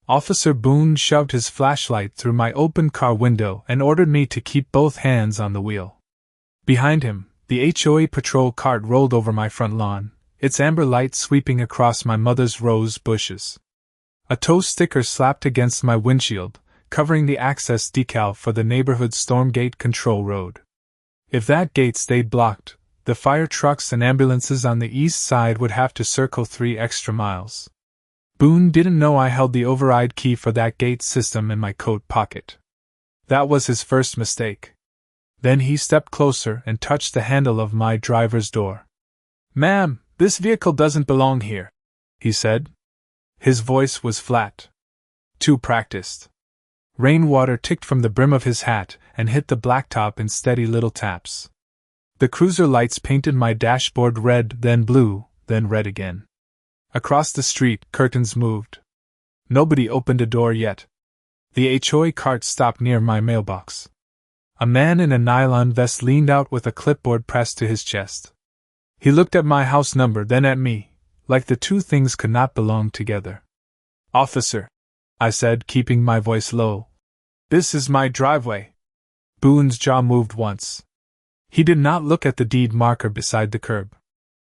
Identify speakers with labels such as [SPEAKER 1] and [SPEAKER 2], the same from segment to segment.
[SPEAKER 1] Officer Boone shoved his flashlight through my open car window and ordered me to keep both hands on the wheel. Behind him, the HOA patrol cart rolled over my front lawn, its amber light sweeping across my mother's rose bushes. A tow sticker slapped against my windshield, covering the access decal for the neighborhood storm gate control road. If that gate stayed blocked, the fire trucks and ambulances on the east side would have to circle 3 extra miles. Boone didn't know I held the override key for that gate system in my coat pocket. That was his first mistake. Then he stepped closer and touched the handle of my driver's door. "Ma'am, this vehicle doesn't belong here," he said. His voice was flat. Too practiced. Rainwater ticked from the brim of his hat and hit the blacktop in steady little taps. The cruiser lights painted my dashboard red, then blue, then red again. Across the street, curtains moved. Nobody opened a door yet. The HOA cart stopped near my mailbox. A man in a nylon vest leaned out with a clipboard pressed to his chest. He looked at my house number, then at me, like the two things could not belong together. "Officer," I said, keeping my voice low, "this is my driveway." Boone's jaw moved once. He did not look at the deed marker beside the curb.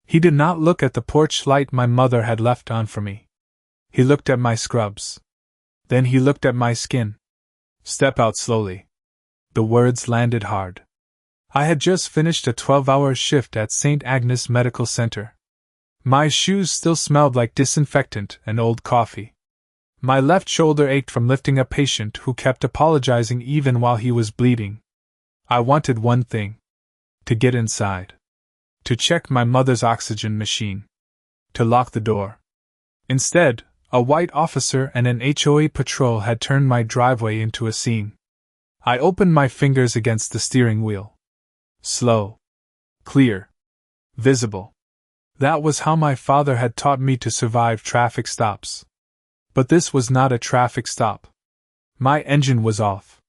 [SPEAKER 1] He did not look at the porch light my mother had left on for me. He looked at my scrubs. Then he looked at my skin. "Step out slowly." The words landed hard. I had just finished a 12-hour shift at St. Agnes Medical Center. My shoes still smelled like disinfectant and old coffee. My left shoulder ached from lifting a patient who kept apologizing even while he was bleeding. I wanted one thing: to get inside. To check my mother's oxygen machine. To lock the door. Instead, a white officer and an HOA patrol had turned my driveway into a scene. I opened my fingers against the steering wheel. Slow. Clear. Visible. That was how my father had taught me to survive traffic stops. But this was not a traffic stop. My engine was off.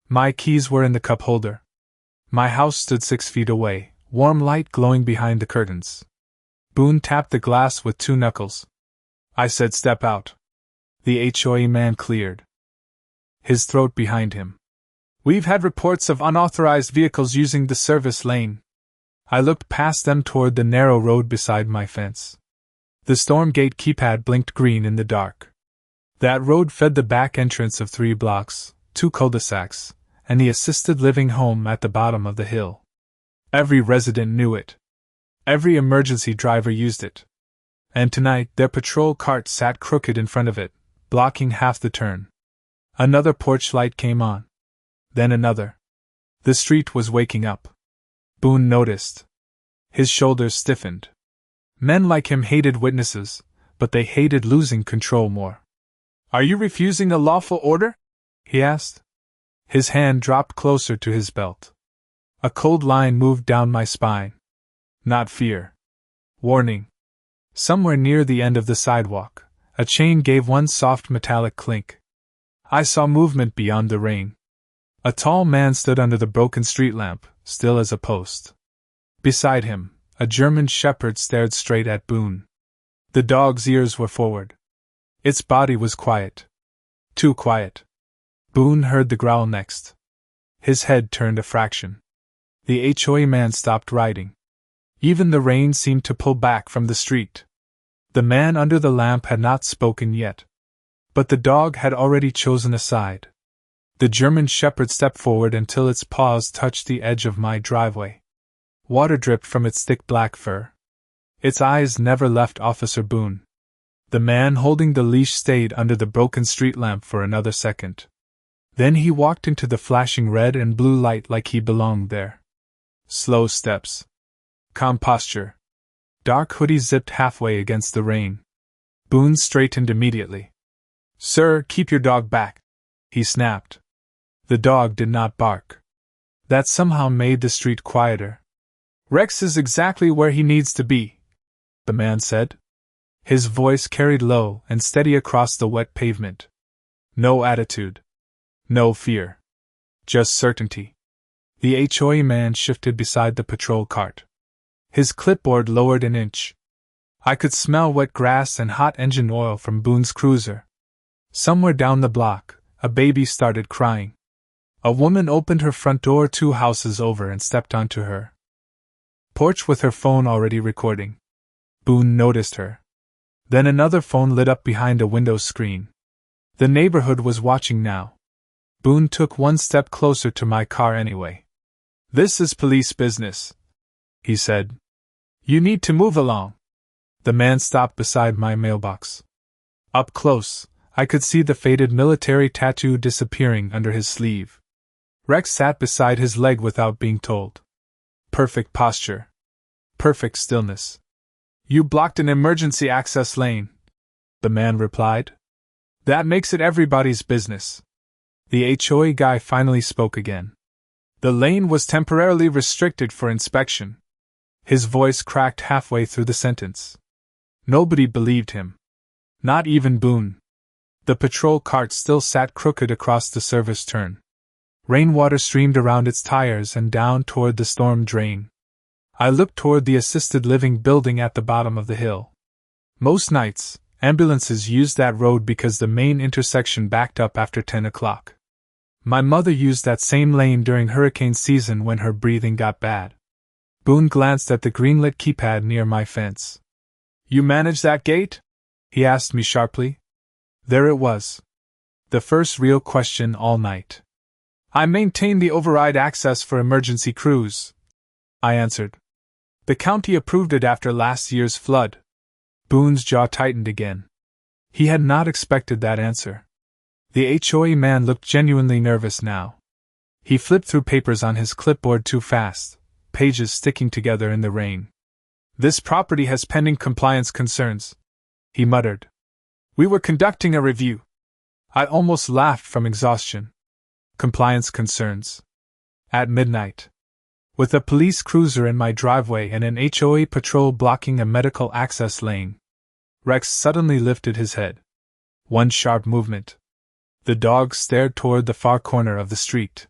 [SPEAKER 1] My keys were in the cup holder. My house stood 6 feet away, warm light glowing behind the curtains. Boone tapped the glass with 2 knuckles. I said, "Step out." The HOA man cleared. His throat behind him. "We've had reports of unauthorized vehicles using the service lane." I looked past them toward the narrow road beside my fence. The storm gate keypad blinked green in the dark. That road fed the back entrance of 3 blocks, 2 cul-de-sacs, and the assisted living home at the bottom of the hill. Every resident knew it. Every emergency driver used it. And tonight their patrol cart sat crooked in front of it, blocking half the turn. Another porch light came on. Then another. The street was waking up. Boone noticed. His shoulders stiffened. Men like him hated witnesses, but they hated losing control more. "Are you refusing a lawful order?" he asked. His hand dropped closer to his belt. A cold line moved down my spine. Not fear. Warning. Somewhere near the end of the sidewalk, a chain gave one soft metallic clink. I saw movement beyond the rain. A tall man stood under the broken street lamp, still as a post. Beside him, a German shepherd stared straight at Boone. The dog's ears were forward. Its body was quiet. Too quiet. Boone heard the growl next. His head turned a fraction. The HOA man stopped riding. Even the rain seemed to pull back from the street. The man under the lamp had not spoken yet. But the dog had already chosen a side. The German shepherd stepped forward until its paws touched the edge of my driveway. Water dripped from its thick black fur. Its eyes never left Officer Boone. The man holding the leash stayed under the broken street lamp for another second. Then he walked into the flashing red and blue light like he belonged there. Slow steps. Calm posture. Dark hoodie zipped halfway against the rain. Boone straightened immediately. "Sir, keep your dog back," he snapped. The dog did not bark. That somehow made the street quieter. "Rex is exactly where he needs to be," the man said. His voice carried low and steady across the wet pavement. No attitude. No fear. Just certainty. The HOA man shifted beside the patrol cart. His clipboard lowered an inch. I could smell wet grass and hot engine oil from Boone's cruiser. Somewhere down the block, a baby started crying. A woman opened her front door 2 houses over and stepped onto her porch with her phone already recording. Boone noticed her. Then another phone lit up behind a window screen. The neighborhood was watching now. Boone took 1 step closer to my car anyway. "This is police business," he said. "You need to move along." The man stopped beside my mailbox. Up close, I could see the faded military tattoo disappearing under his sleeve. Rex sat beside his leg without being told. Perfect posture. Perfect stillness. "You blocked an emergency access lane," the man replied. "That makes it everybody's business." The HOA guy finally spoke again. "The lane was temporarily restricted for inspection." His voice cracked halfway through the sentence. Nobody believed him. Not even Boone. The patrol cart still sat crooked across the service turn. Rainwater streamed around its tires and down toward the storm drain. I looked toward the assisted living building at the bottom of the hill. Most nights, ambulances used that road because the main intersection backed up after 10 o'clock. My mother used that same lane during hurricane season when her breathing got bad. Boone glanced at the green-lit keypad near my fence. "You manage that gate?" he asked me sharply. There it was. The first real question all night. "I maintain the override access for emergency crews," I answered. "The county approved it after last year's flood." Boone's jaw tightened again. He had not expected that answer. The HOA man looked genuinely nervous now. He flipped through papers on his clipboard too fast, pages sticking together in the rain. "This property has pending compliance concerns," he muttered. "We were conducting a review." I almost laughed from exhaustion. Compliance concerns. At midnight. With a police cruiser in my driveway and an HOA patrol blocking a medical access lane. Rex suddenly lifted his head. One sharp movement. The dog stared toward the far corner of the street.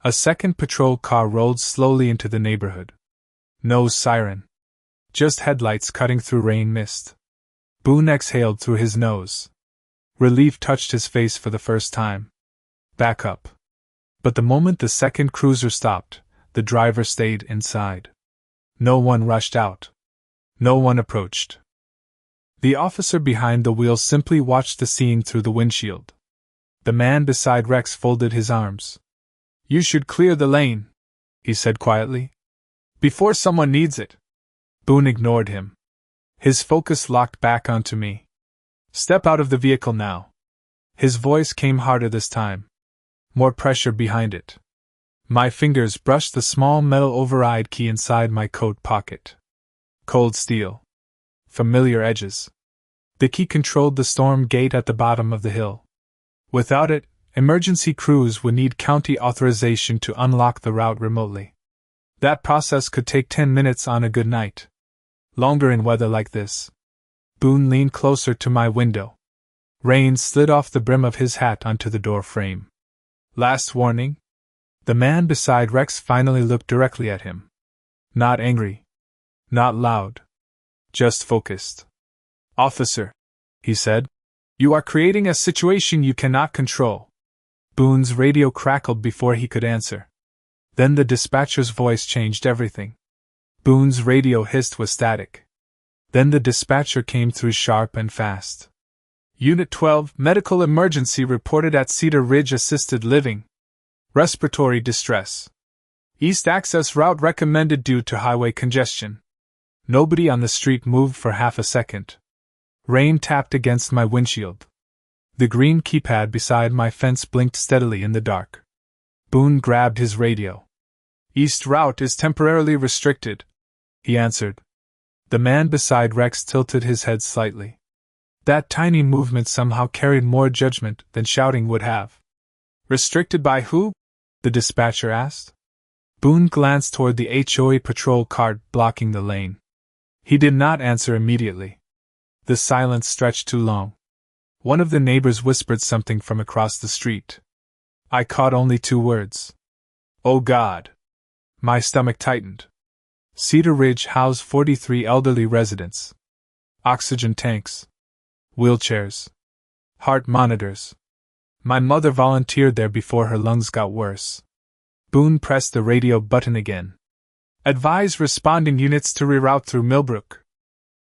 [SPEAKER 1] A second patrol car rolled slowly into the neighborhood. No siren. Just headlights cutting through rain mist. Boone exhaled through his nose. Relief touched his face for the first time. Back up. But the moment the second cruiser stopped, the driver stayed inside. No one rushed out. No one approached. The officer behind the wheel simply watched the scene through the windshield. The man beside Rex folded his arms. "You should clear the lane," he said quietly. "Before someone needs it." Boone ignored him. His focus locked back onto me. "Step out of the vehicle now." His voice came harder this time. More pressure behind it. My fingers brushed the small metal override key inside my coat pocket. Cold steel. Familiar edges. The key controlled the storm gate at the bottom of the hill. Without it, emergency crews would need county authorization to unlock the route remotely. That process could take 10 minutes on a good night. Longer in weather like this. Boone leaned closer to my window. Rain slid off the brim of his hat onto the door frame. "Last warning?" The man beside Rex finally looked directly at him. Not angry. Not loud. Just focused. "Officer," he said, "you are creating a situation you cannot control." Boone's radio crackled before he could answer. Then the dispatcher's voice changed everything. Boone's radio hissed with static. Then the dispatcher came through sharp and fast. "Unit 12, medical emergency reported at Cedar Ridge Assisted Living. Respiratory distress. East access route recommended due to highway congestion." Nobody on the street moved for half a second. Rain tapped against my windshield. The green keypad beside my fence blinked steadily in the dark. Boone grabbed his radio. "East route is temporarily restricted," he answered. The man beside Rex tilted his head slightly. That tiny movement somehow carried more judgment than shouting would have. "Restricted by who?" the dispatcher asked. Boone glanced toward the HOA patrol cart blocking the lane. He did not answer immediately. The silence stretched too long. One of the neighbors whispered something from across the street. I caught only 2 words. "Oh God!" My stomach tightened. Cedar Ridge housed 43 elderly residents. Oxygen tanks. Wheelchairs. Heart monitors. My mother volunteered there before her lungs got worse. Boone pressed the radio button again. Advise responding units to reroute through Millbrook.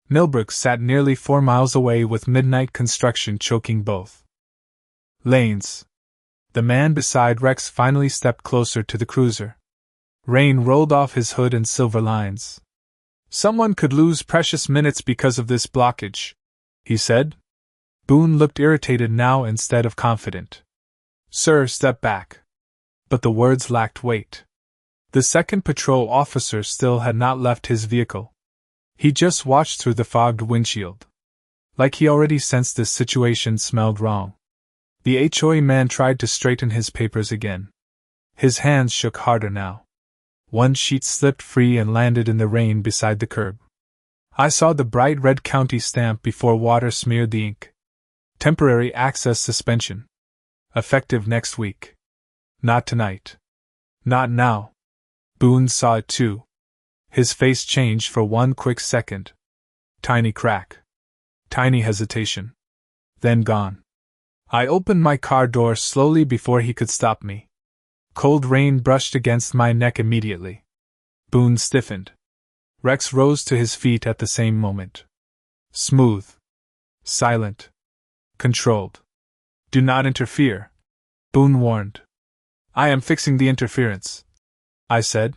[SPEAKER 1] Millbrook sat nearly 4 miles away with midnight construction choking both lanes. The man beside Rex finally stepped closer to the cruiser. Rain rolled off his hood in silver lines. Someone could lose precious minutes because of this blockage, he said. Boone looked irritated now instead of confident. Sir, step back. But the words lacked weight. The second patrol officer still had not left his vehicle. He just watched through the fogged windshield. Like he already sensed this situation smelled wrong. The HOA man tried to straighten his papers again. His hands shook harder now. One sheet slipped free and landed in the rain beside the curb. I saw the bright red county stamp before water smeared the ink. Temporary access suspension. Effective next week. Not tonight. Not now. Boone saw it too. His face changed for one quick second. Tiny crack. Tiny hesitation. Then gone. I opened my car door slowly before he could stop me. Cold rain brushed against my neck immediately. Boone stiffened. Rex rose to his feet at the same moment. Smooth. Silent. Controlled. Do not interfere, Boone warned. I am fixing the interference, I said.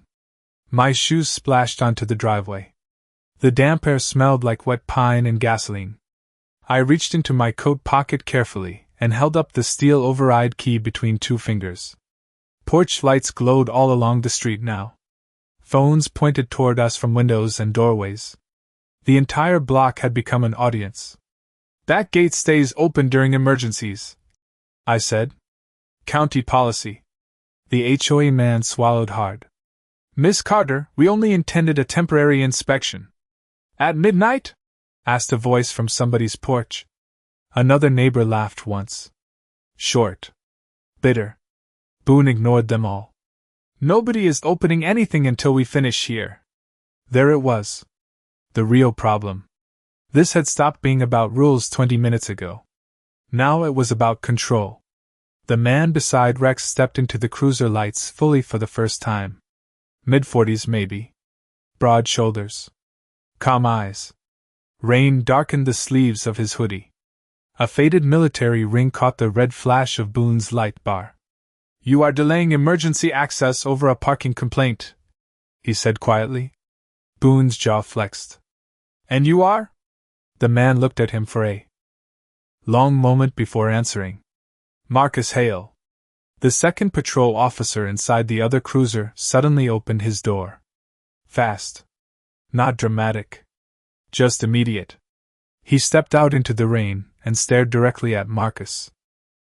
[SPEAKER 1] My shoes splashed onto the driveway. The damp air smelled like wet pine and gasoline. I reached into my coat pocket carefully and held up the steel override key between 2 fingers. Porch lights glowed all along the street now. Phones pointed toward us from windows and doorways. The entire block had become an audience. That gate stays open during emergencies, I said. County policy. The HOA man swallowed hard. Miss Carter, we only intended a temporary inspection. At midnight? Asked a voice from somebody's porch. Another neighbor laughed once. Short. Bitter. Boone ignored them all. Nobody is opening anything until we finish here. There it was. The real problem. This had stopped being about rules 20 minutes ago. Now it was about control. The man beside Rex stepped into the cruiser lights fully for the first time. Mid-40s maybe. Broad shoulders. Calm eyes. Rain darkened the sleeves of his hoodie. A faded military ring caught the red flash of Boone's light bar. You are delaying emergency access over a parking complaint, he said quietly. Boone's jaw flexed. And you are? The man looked at him for a long moment before answering. Marcus Hale. The second patrol officer inside the other cruiser suddenly opened his door. Fast. Not dramatic. Just immediate. He stepped out into the rain and stared directly at Marcus.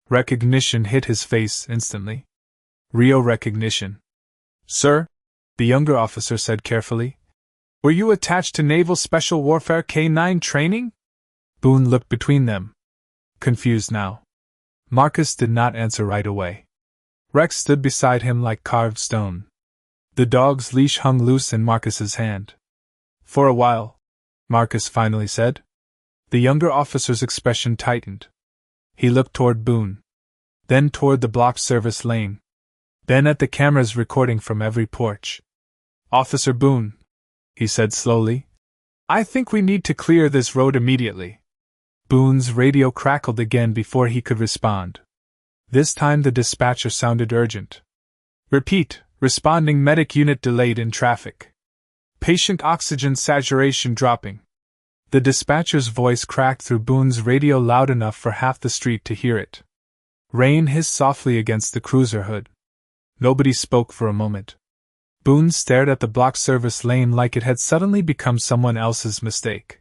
[SPEAKER 1] Recognition hit his face instantly. Real recognition. Sir, the younger officer said carefully. Were you attached to Naval Special Warfare K-9 training? Boone looked between them. Confused now. Marcus did not answer right away. Rex stood beside him like carved stone. The dog's leash hung loose in Marcus's hand. For a while, Marcus finally said. The younger officer's expression tightened. He looked toward Boone. Then toward the block service lane. Then at the cameras recording from every porch. Officer Boone, he said slowly. I think we need to clear this road immediately. Boone's radio crackled again before he could respond. This time the dispatcher sounded urgent. Repeat, responding medic unit delayed in traffic. Patient oxygen saturation dropping. The dispatcher's voice cracked through Boone's radio loud enough for half the street to hear it. Rain hissed softly against the cruiser hood. Nobody spoke for a moment. Boone stared at the block service lane like it had suddenly become someone else's mistake.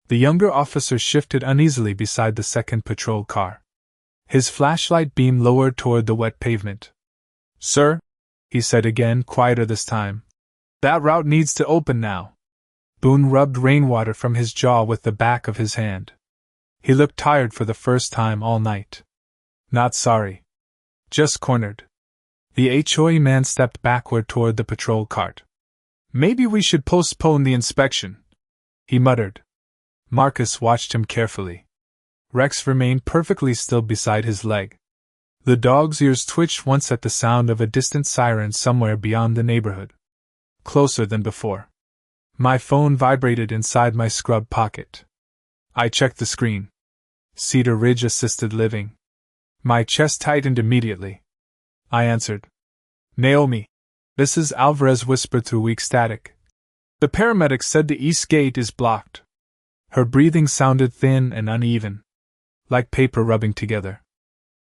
[SPEAKER 1] The younger officer shifted uneasily beside the second patrol car. His flashlight beam lowered toward the wet pavement. Sir, he said again, quieter this time. That route needs to open now. Boone rubbed rainwater from his jaw with the back of his hand. He looked tired for the first time all night. Not sorry. Just cornered. The HOA man stepped backward toward the patrol cart. Maybe we should postpone the inspection, he muttered. Marcus watched him carefully. Rex remained perfectly still beside his leg. The dog's ears twitched once at the sound of a distant siren somewhere beyond the neighborhood. Closer than before. My phone vibrated inside my scrub pocket. I checked the screen. Cedar Ridge Assisted Living. My chest tightened immediately. I answered. Naomi. Mrs. Alvarez whispered through weak static. The paramedic said the east gate is blocked. Her breathing sounded thin and uneven, like paper rubbing together.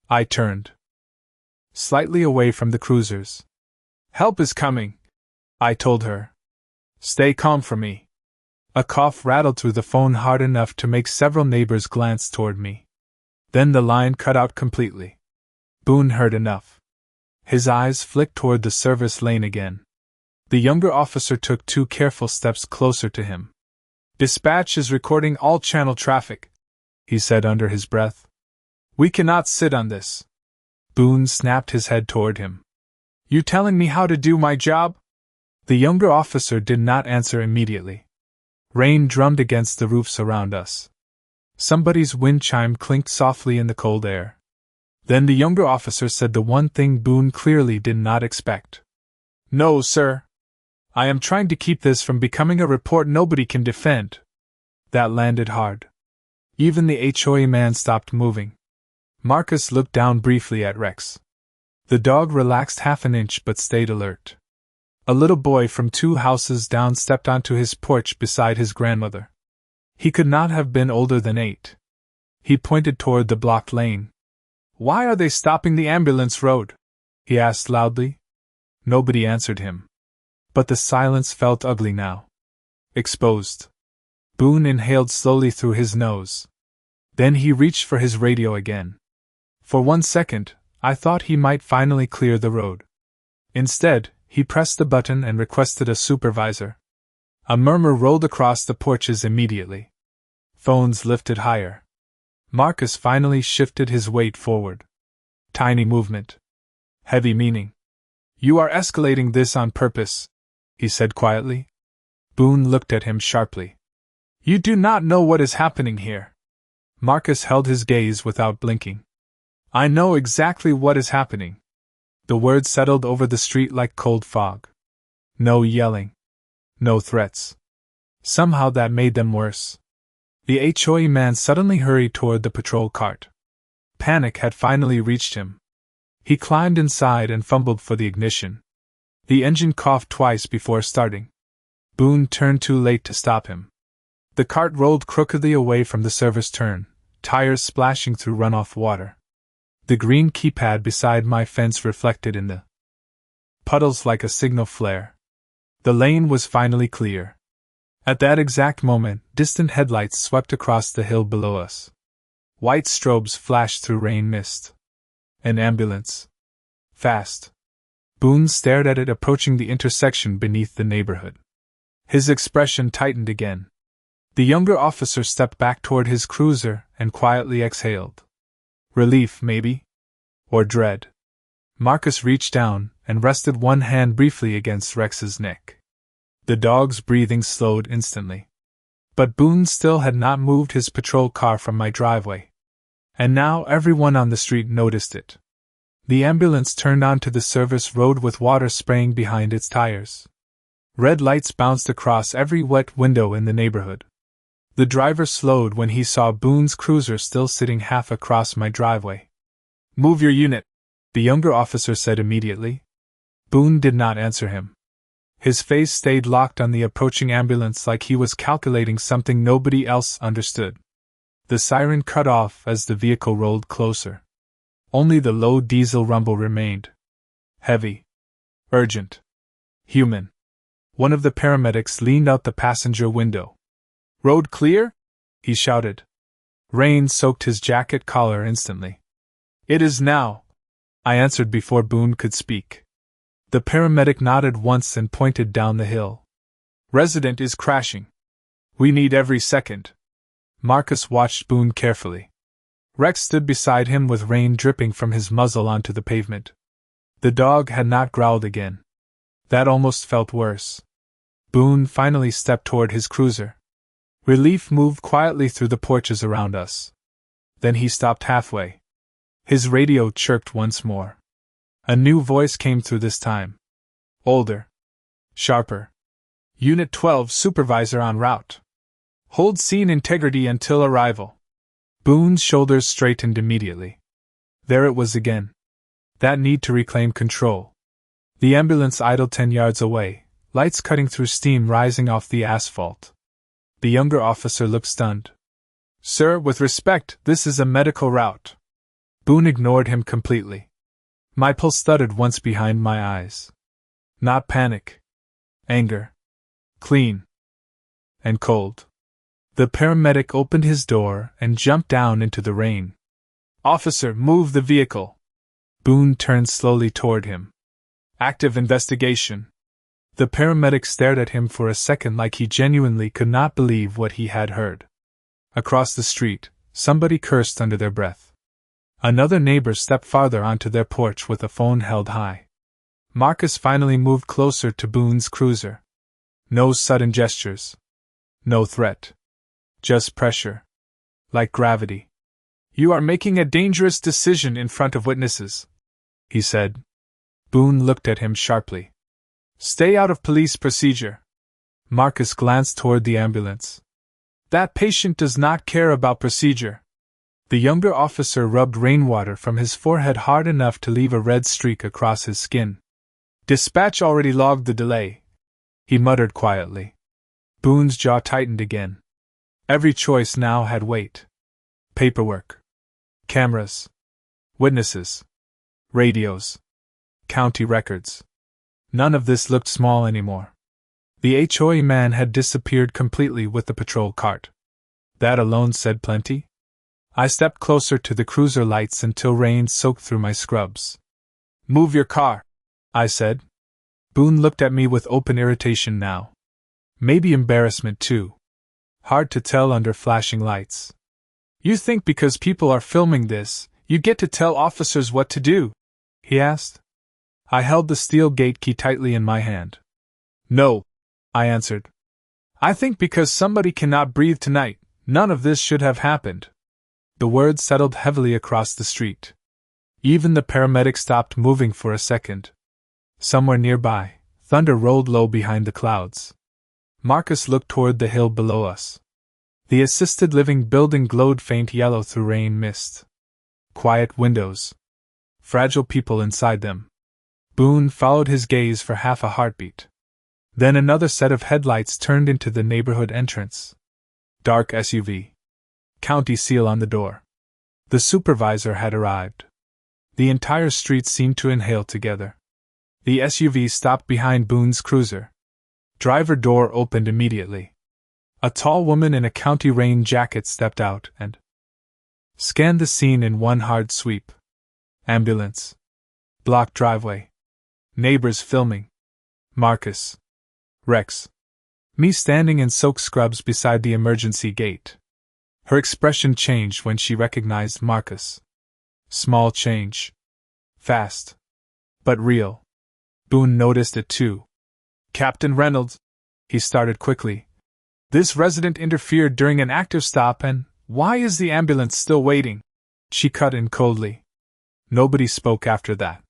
[SPEAKER 1] I turned slightly away from the cruisers. Help is coming, I told her. Stay calm for me. A cough rattled through the phone hard enough to make several neighbors glance toward me. Then the line cut out completely. Boone heard enough. His eyes flicked toward the service lane again. The younger officer took 2 careful steps closer to him. Dispatch is recording all channel traffic, he said under his breath. We cannot sit on this. Boone snapped his head toward him. You telling me how to do my job? The younger officer did not answer immediately. Rain drummed against the roofs around us. Somebody's wind chime clinked softly in the cold air. Then the younger officer said the one thing Boone clearly did not expect. No, sir. I am trying to keep this from becoming a report nobody can defend. That landed hard. Even the HOA man stopped moving. Marcus looked down briefly at Rex. The dog relaxed half an inch but stayed alert. A little boy from 2 houses down stepped onto his porch beside his grandmother. He could not have been older than 8. He pointed toward the blocked lane. Why are they stopping the ambulance road? He asked loudly. Nobody answered him. But the silence felt ugly now. Exposed. Boone inhaled slowly through his nose. Then he reached for his radio again. For 1 second, I thought he might finally clear the road. Instead, he pressed the button and requested a supervisor. A murmur rolled across the porches immediately. Phones lifted higher. Marcus finally shifted his weight forward. Tiny movement. Heavy meaning. You are escalating this on purpose, he said quietly. Boone looked at him sharply. You do not know what is happening here. Marcus held his gaze without blinking. I know exactly what is happening. The words settled over the street like cold fog. No yelling. No threats. Somehow that made them worse. The HOA man suddenly hurried toward the patrol cart. Panic had finally reached him. He climbed inside and fumbled for the ignition. The engine coughed twice before starting. Boone turned too late to stop him. The cart rolled crookedly away from the service turn, tires splashing through runoff water. The green keypad beside my fence reflected in the puddles like a signal flare. The lane was finally clear. At that exact moment, distant headlights swept across the hill below us. White strobes flashed through rain mist. An ambulance. Fast. Boone stared at it approaching the intersection beneath the neighborhood. His expression tightened again. The younger officer stepped back toward his cruiser and quietly exhaled. Relief, maybe? Or dread? Marcus reached down and rested one hand briefly against Rex's neck. The dog's breathing slowed instantly. But Boone still had not moved his patrol car from my driveway. And now everyone on the street noticed it. The ambulance turned onto the service road with water spraying behind its tires. Red lights bounced across every wet window in the neighborhood. The driver slowed when he saw Boone's cruiser still sitting half across my driveway. Move your unit, the younger officer said immediately. Boone did not answer him. His face stayed locked on the approaching ambulance like he was calculating something nobody else understood. The siren cut off as the vehicle rolled closer. Only the low diesel rumble remained. Heavy. Urgent. Human. One of the paramedics leaned out the passenger window. Road clear? He shouted. Rain soaked his jacket collar instantly. It is now, I answered before Boone could speak. The paramedic nodded once and pointed down the hill. Resident is crashing. We need every second. Marcus watched Boone carefully. Rex stood beside him with rain dripping from his muzzle onto the pavement. The dog had not growled again. That almost felt worse. Boone finally stepped toward his cruiser. Relief moved quietly through the porches around us. Then he stopped halfway. His radio chirped once more. A new voice came through this time. Older. Sharper. Unit 12 supervisor en route. Hold scene integrity until arrival. Boone's shoulders straightened immediately. There it was again. That need to reclaim control. The ambulance idled 10 yards away, lights cutting through steam rising off the asphalt. The younger officer looked stunned. Sir, with respect, this is a medical route. Boone ignored him completely. My pulse thudded once behind my eyes. Not panic. Anger. Clean. And cold. The paramedic opened his door and jumped down into the rain. Officer, move the vehicle. Boone turned slowly toward him. Active investigation. The paramedic stared at him for a second like he genuinely could not believe what he had heard. Across the street, somebody cursed under their breath. Another neighbor stepped farther onto their porch with a phone held high. Marcus finally moved closer to Boone's cruiser. No sudden gestures. No threat. Just pressure. Like gravity. You are making a dangerous decision in front of witnesses, he said. Boone looked at him sharply. Stay out of police procedure. Marcus glanced toward the ambulance. That patient does not care about procedure. The younger officer rubbed rainwater from his forehead hard enough to leave a red streak across his skin. Dispatch already logged the delay, he muttered quietly. Boone's jaw tightened again. Every choice now had weight. Paperwork. Cameras. Witnesses. Radios. County records. None of this looked small anymore. The HOA man had disappeared completely with the patrol cart. That alone said plenty. I stepped closer to the cruiser lights until rain soaked through my scrubs. Move your car, I said. Boone looked at me with open irritation now. Maybe embarrassment too. Hard to tell under flashing lights. You think because people are filming this, you get to tell officers what to do? He asked. I held the steel gate key tightly in my hand. No, I answered. I think because somebody cannot breathe tonight, none of this should have happened. The words settled heavily across the street. Even the paramedic stopped moving for a second. Somewhere nearby, thunder rolled low behind the clouds. Marcus looked toward the hill below us. The assisted living building glowed faint yellow through rain mist. Quiet windows. Fragile people inside them. Boone followed his gaze for half a heartbeat. Then another set of headlights turned into the neighborhood entrance. Dark SUV. County seal on the door. The supervisor had arrived. The entire street seemed to inhale together. The SUV stopped behind Boone's cruiser. Driver door opened immediately. A tall woman in a county rain jacket stepped out and scanned the scene in one hard sweep. Ambulance. Blocked driveway. Neighbors filming. Marcus. Rex. Me standing in soaked scrubs beside the emergency gate. Her expression changed when she recognized Marcus. Small change. Fast. But real. Boone noticed it too. Captain Reynolds, he started quickly. This resident interfered during an active stop and why is the ambulance still waiting? She cut in coldly. Nobody spoke after that.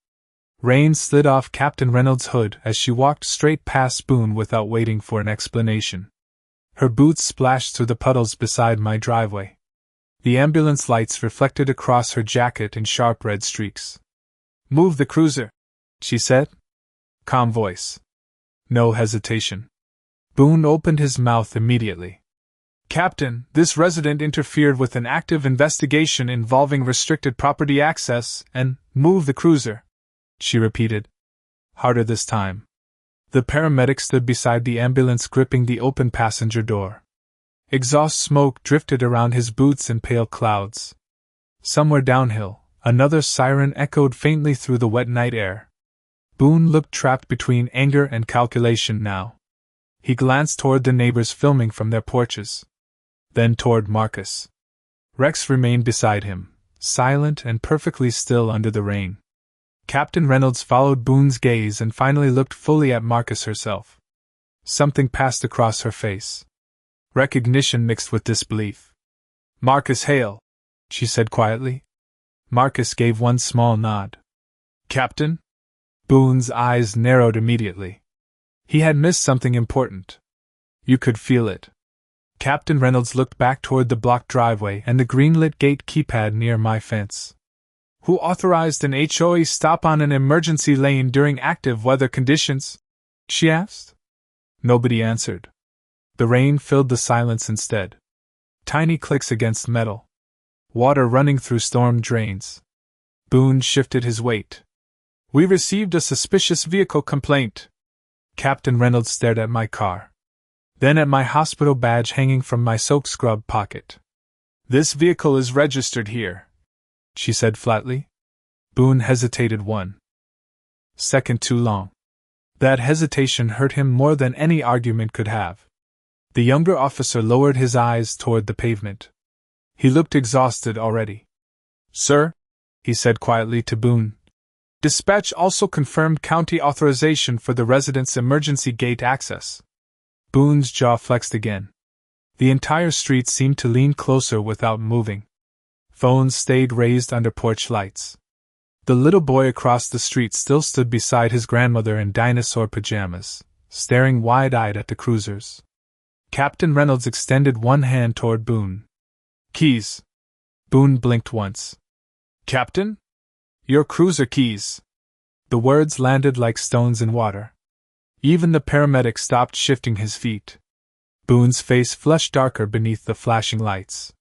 [SPEAKER 1] Rain slid off Captain Reynolds' hood as she walked straight past Boone without waiting for an explanation. Her boots splashed through the puddles beside my driveway. The ambulance lights reflected across her jacket in sharp red streaks. Move the cruiser, she said. Calm voice. No hesitation. Boone opened his mouth immediately. Captain, this resident interfered with an active investigation involving restricted property access, and move the cruiser, she repeated. Harder this time. The paramedic stood beside the ambulance gripping the open passenger door. Exhaust smoke drifted around his boots in pale clouds. Somewhere downhill, another siren echoed faintly through the wet night air. Boone looked trapped between anger and calculation now. He glanced toward the neighbors filming from their porches. Then toward Marcus. Rex remained beside him, silent and perfectly still under the rain. Captain Reynolds followed Boone's gaze and finally looked fully at Marcus herself. Something passed across her face. Recognition mixed with disbelief. Marcus Hale, she said quietly. Marcus gave one small nod. Captain? Boone's eyes narrowed immediately. He had missed something important. You could feel it. Captain Reynolds looked back toward the blocked driveway and the green-lit gate keypad near my fence. Who authorized an HOA stop on an emergency lane during active weather conditions? She asked. Nobody answered. The rain filled the silence instead. Tiny clicks against metal. Water running through storm drains. Boone shifted his weight. We received a suspicious vehicle complaint. Captain Reynolds stared at my car. Then at my hospital badge hanging from my soak scrub pocket. This vehicle is registered here, she said flatly. Boone hesitated 1 second too long. That hesitation hurt him more than any argument could have. The younger officer lowered his eyes toward the pavement. He looked exhausted already. Sir, he said quietly to Boone. Dispatch also confirmed county authorization for the residence emergency gate access. Boone's jaw flexed again. The entire street seemed to lean closer without moving. Phones stayed raised under porch lights. The little boy across the street still stood beside his grandmother in dinosaur pajamas, staring wide-eyed at the cruisers. Captain Reynolds extended one hand toward Boone. Keys. Boone blinked once. Captain? Your cruiser keys. The words landed like stones in water. Even the paramedic stopped shifting his feet. Boone's face flushed darker beneath the flashing lights.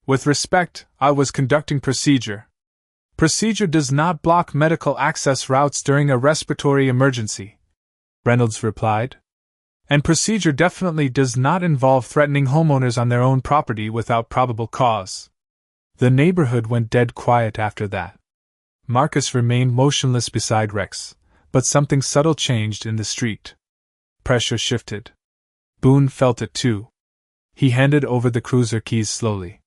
[SPEAKER 1] With respect, I was conducting procedure. Procedure does not block medical access routes during a respiratory emergency, Reynolds replied. And procedure definitely does not involve threatening homeowners on their own property without probable cause. The neighborhood went dead quiet after that. Marcus remained motionless beside Rex, but something subtle changed in the street. Pressure shifted. Boone felt it too. He handed over the cruiser keys slowly.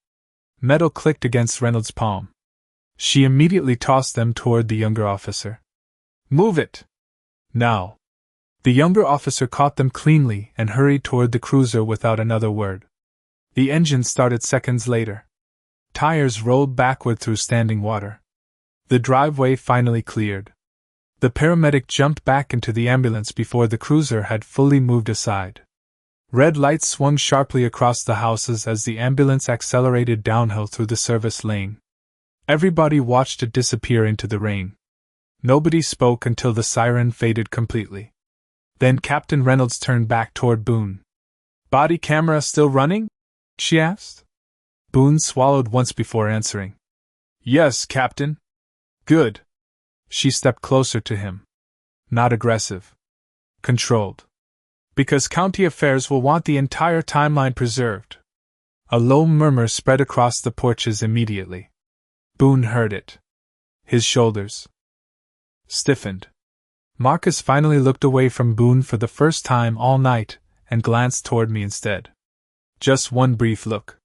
[SPEAKER 1] Metal clicked against Reynolds' palm. She immediately tossed them toward the younger officer. Move it! Now! The younger officer caught them cleanly and hurried toward the cruiser without another word. The engine started seconds later. Tires rolled backward through standing water. The driveway finally cleared. The paramedic jumped back into the ambulance before the cruiser had fully moved aside. Red lights swung sharply across the houses as the ambulance accelerated downhill through the service lane. Everybody watched it disappear into the rain. Nobody spoke until the siren faded completely. Then Captain Reynolds turned back toward Boone. Body camera still running? She asked. Boone swallowed once before answering. Yes, Captain. Good. She stepped closer to him. Not aggressive. Controlled. Because county affairs will want the entire timeline preserved. A low murmur spread across the porches immediately. Boone heard it. His shoulders stiffened. Marcus finally looked away from Boone for the first time all night, and glanced toward me instead. Just one brief look.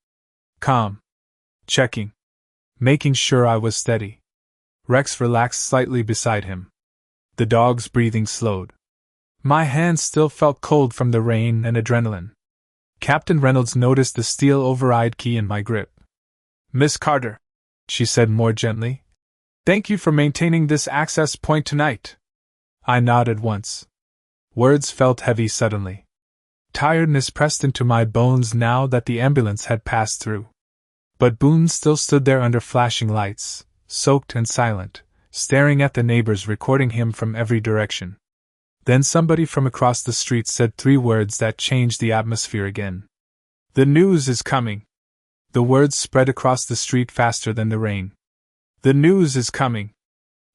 [SPEAKER 1] Calm. Checking. Making sure I was steady. Rex relaxed slightly beside him. The dog's breathing slowed. My hands still felt cold from the rain and adrenaline. Captain Reynolds noticed the steel override key in my grip. Miss Carter, she said more gently. Thank you for maintaining this access point tonight. I nodded once. Words felt heavy suddenly. Tiredness pressed into my bones now that the ambulance had passed through. But Boone still stood there under flashing lights, soaked and silent, staring at the neighbors recording him from every direction. Then somebody from across the street said 3 words that changed the atmosphere again. The news is coming. The words spread across the street faster than the rain. The news is coming.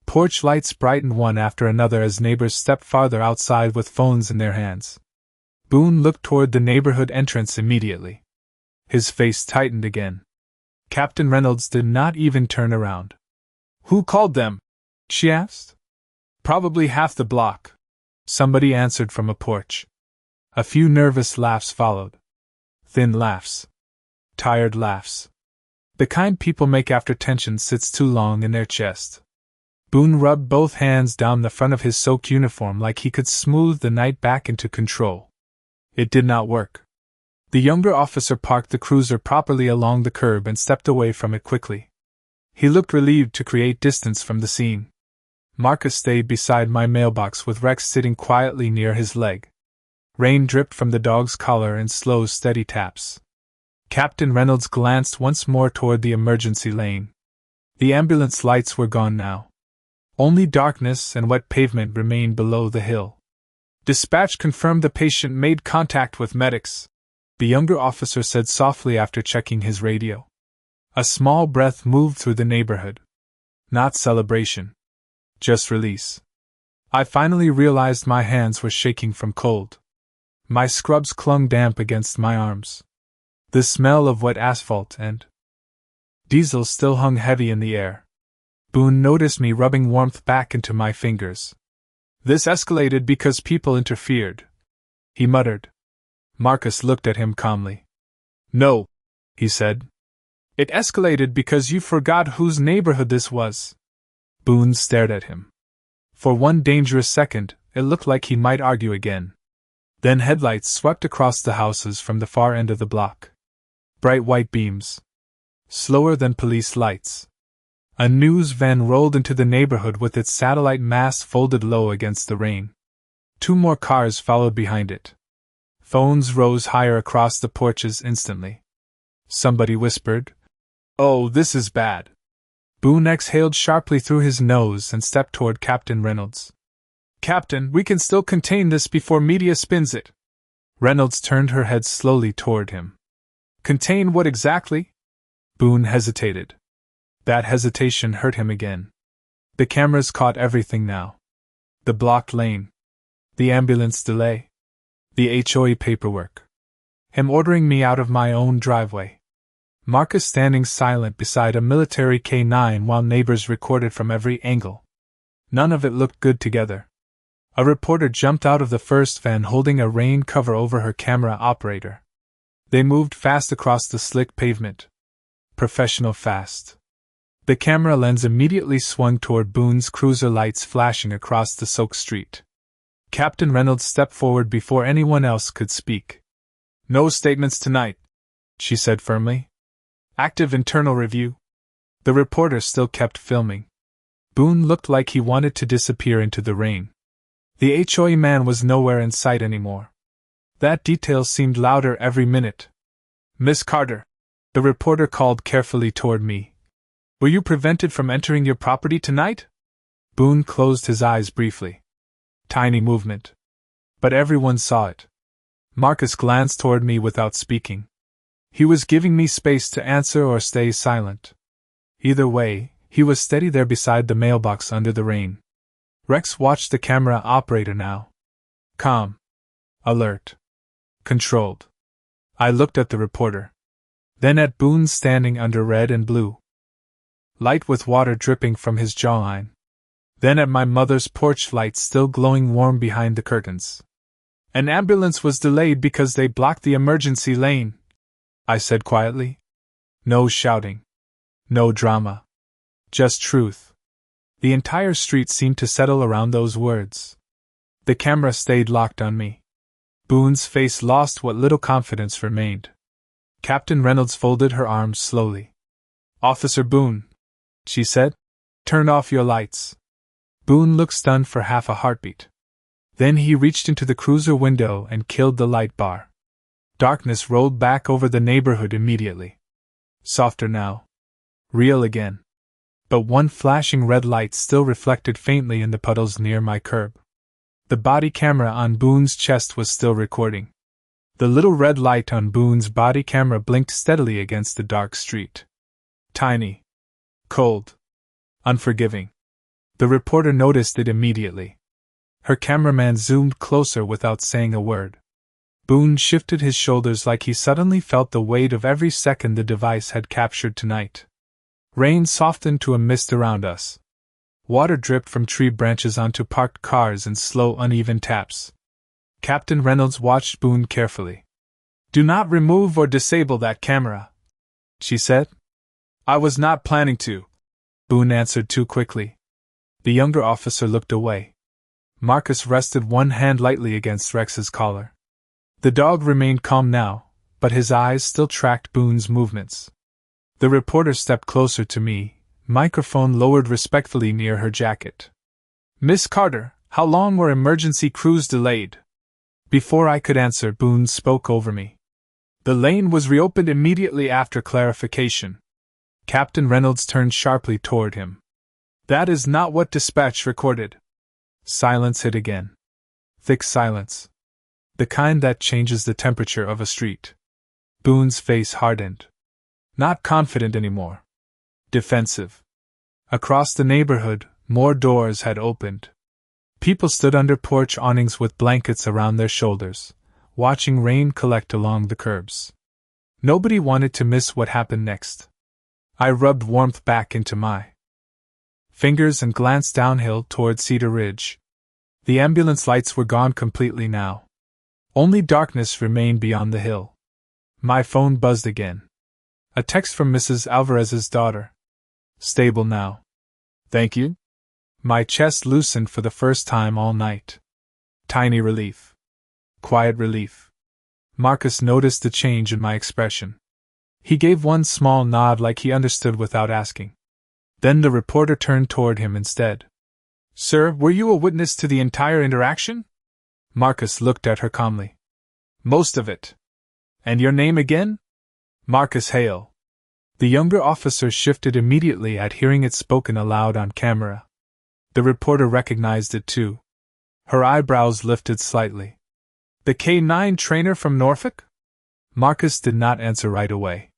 [SPEAKER 1] Porch lights brightened one after another as neighbors stepped farther outside with phones in their hands. Boone looked toward the neighborhood entrance immediately. His face tightened again. Captain Reynolds did not even turn around. Who called them? She asked. Probably half the block. Somebody answered from a porch. A few nervous laughs followed. Thin laughs. Tired laughs. The kind people make after tension sits too long in their chest. Boone rubbed both hands down the front of his soaked uniform like he could smooth the night back into control. It did not work. The younger officer parked the cruiser properly along the curb and stepped away from it quickly. He looked relieved to create distance from the scene. Marcus stayed beside my mailbox with Rex sitting quietly near his leg. Rain dripped from the dog's collar in slow, steady taps. Captain Reynolds glanced once more toward the emergency lane. The ambulance lights were gone now. Only darkness and wet pavement remained below the hill. Dispatch confirmed the patient made contact with medics, the younger officer said softly after checking his radio. A small breath moved through the neighborhood. Not celebration. Just release. I finally realized my hands were shaking from cold. My scrubs clung damp against my arms. The smell of wet asphalt and diesel still hung heavy in the air. Boone noticed me rubbing warmth back into my fingers. This escalated because people interfered, he muttered. Marcus looked at him calmly. No, he said. It escalated because you forgot whose neighborhood this was. Boone stared at him. For one dangerous second, it looked like he might argue again. Then headlights swept across the houses from the far end of the block. Bright white beams. Slower than police lights. A news van rolled into the neighborhood with its satellite mast folded low against the rain. 2 more cars followed behind it. Phones rose higher across the porches instantly. Somebody whispered, "Oh, this is bad." Boone exhaled sharply through his nose and stepped toward Captain Reynolds. "Captain, we can still contain this before media spins it." Reynolds turned her head slowly toward him. "Contain what exactly?" Boone hesitated. That hesitation hurt him again. The cameras caught everything now. The blocked lane. The ambulance delay. The HOA paperwork. Him ordering me out of my own driveway. Marcus standing silent beside a military K9 while neighbors recorded from every angle. None of it looked good together. A reporter jumped out of the first van holding a rain cover over her camera operator. They moved fast across the slick pavement. Professional fast. The camera lens immediately swung toward Boone's cruiser, lights flashing across the soaked street. Captain Reynolds stepped forward before anyone else could speak. "No statements tonight," she said firmly. "Active internal review." The reporter still kept filming. Boone looked like he wanted to disappear into the rain. The HOA man was nowhere in sight anymore. That detail seemed louder every minute. "Miss Carter," the reporter called carefully toward me. "Were you prevented from entering your property tonight?" Boone closed his eyes briefly. Tiny movement. But everyone saw it. Marcus glanced toward me without speaking. He was giving me space to answer or stay silent. Either way, he was steady there beside the mailbox under the rain. Rex watched the camera operator now. Calm. Alert. Controlled. I looked at the reporter. Then at Boone standing under red and blue. Light with water dripping from his jawline. Then at my mother's porch light still glowing warm behind the curtains. "An ambulance was delayed because they blocked the emergency lane," I said quietly. No shouting. No drama. Just truth. The entire street seemed to settle around those words. The camera stayed locked on me. Boone's face lost what little confidence remained. Captain Reynolds folded her arms slowly. "Officer Boone," she said, "turn off your lights." Boone looked stunned for half a heartbeat. Then he reached into the cruiser window and killed the light bar. Darkness rolled back over the neighborhood immediately. Softer now. Real again. But one flashing red light still reflected faintly in the puddles near my curb. The body camera on Boone's chest was still recording. The little red light on Boone's body camera blinked steadily against the dark street. Tiny. Cold. Unforgiving. The reporter noticed it immediately. Her cameraman zoomed closer without saying a word. Boone shifted his shoulders like he suddenly felt the weight of every second the device had captured tonight. Rain softened to a mist around us. Water dripped from tree branches onto parked cars in slow, uneven taps. Captain Reynolds watched Boone carefully. "Do not remove or disable that camera," she said. "I was not planning to," Boone answered too quickly. The younger officer looked away. Marcus rested one hand lightly against Rex's collar. The dog remained calm now, but his eyes still tracked Boone's movements. The reporter stepped closer to me, microphone lowered respectfully near her jacket. "Miss Carter, how long were emergency crews delayed?" Before I could answer, Boone spoke over me. "The lane was reopened immediately after clarification." Captain Reynolds turned sharply toward him. "That is not what dispatch recorded." Silence hit again. Thick silence. The kind that changes the temperature of a street. Boone's face hardened. Not confident anymore. Defensive. Across the neighborhood, more doors had opened. People stood under porch awnings with blankets around their shoulders, watching rain collect along the curbs. Nobody wanted to miss what happened next. I rubbed warmth back into my fingers and glanced downhill toward Cedar Ridge. The ambulance lights were gone completely now. Only darkness remained beyond the hill. My phone buzzed again. A text from Mrs. Alvarez's daughter. "Stable now. Thank you." My chest loosened for the first time all night. Tiny relief. Quiet relief. Marcus noticed the change in my expression. He gave one small nod like he understood without asking. Then the reporter turned toward him instead. "Sir, were you a witness to the entire interaction?" Marcus looked at her calmly. "Most of it." "And your name again?" "Marcus Hale." The younger officer shifted immediately at hearing it spoken aloud on camera. The reporter recognized it too. Her eyebrows lifted slightly. "The K-9 trainer from Norfolk?" Marcus did not answer right away.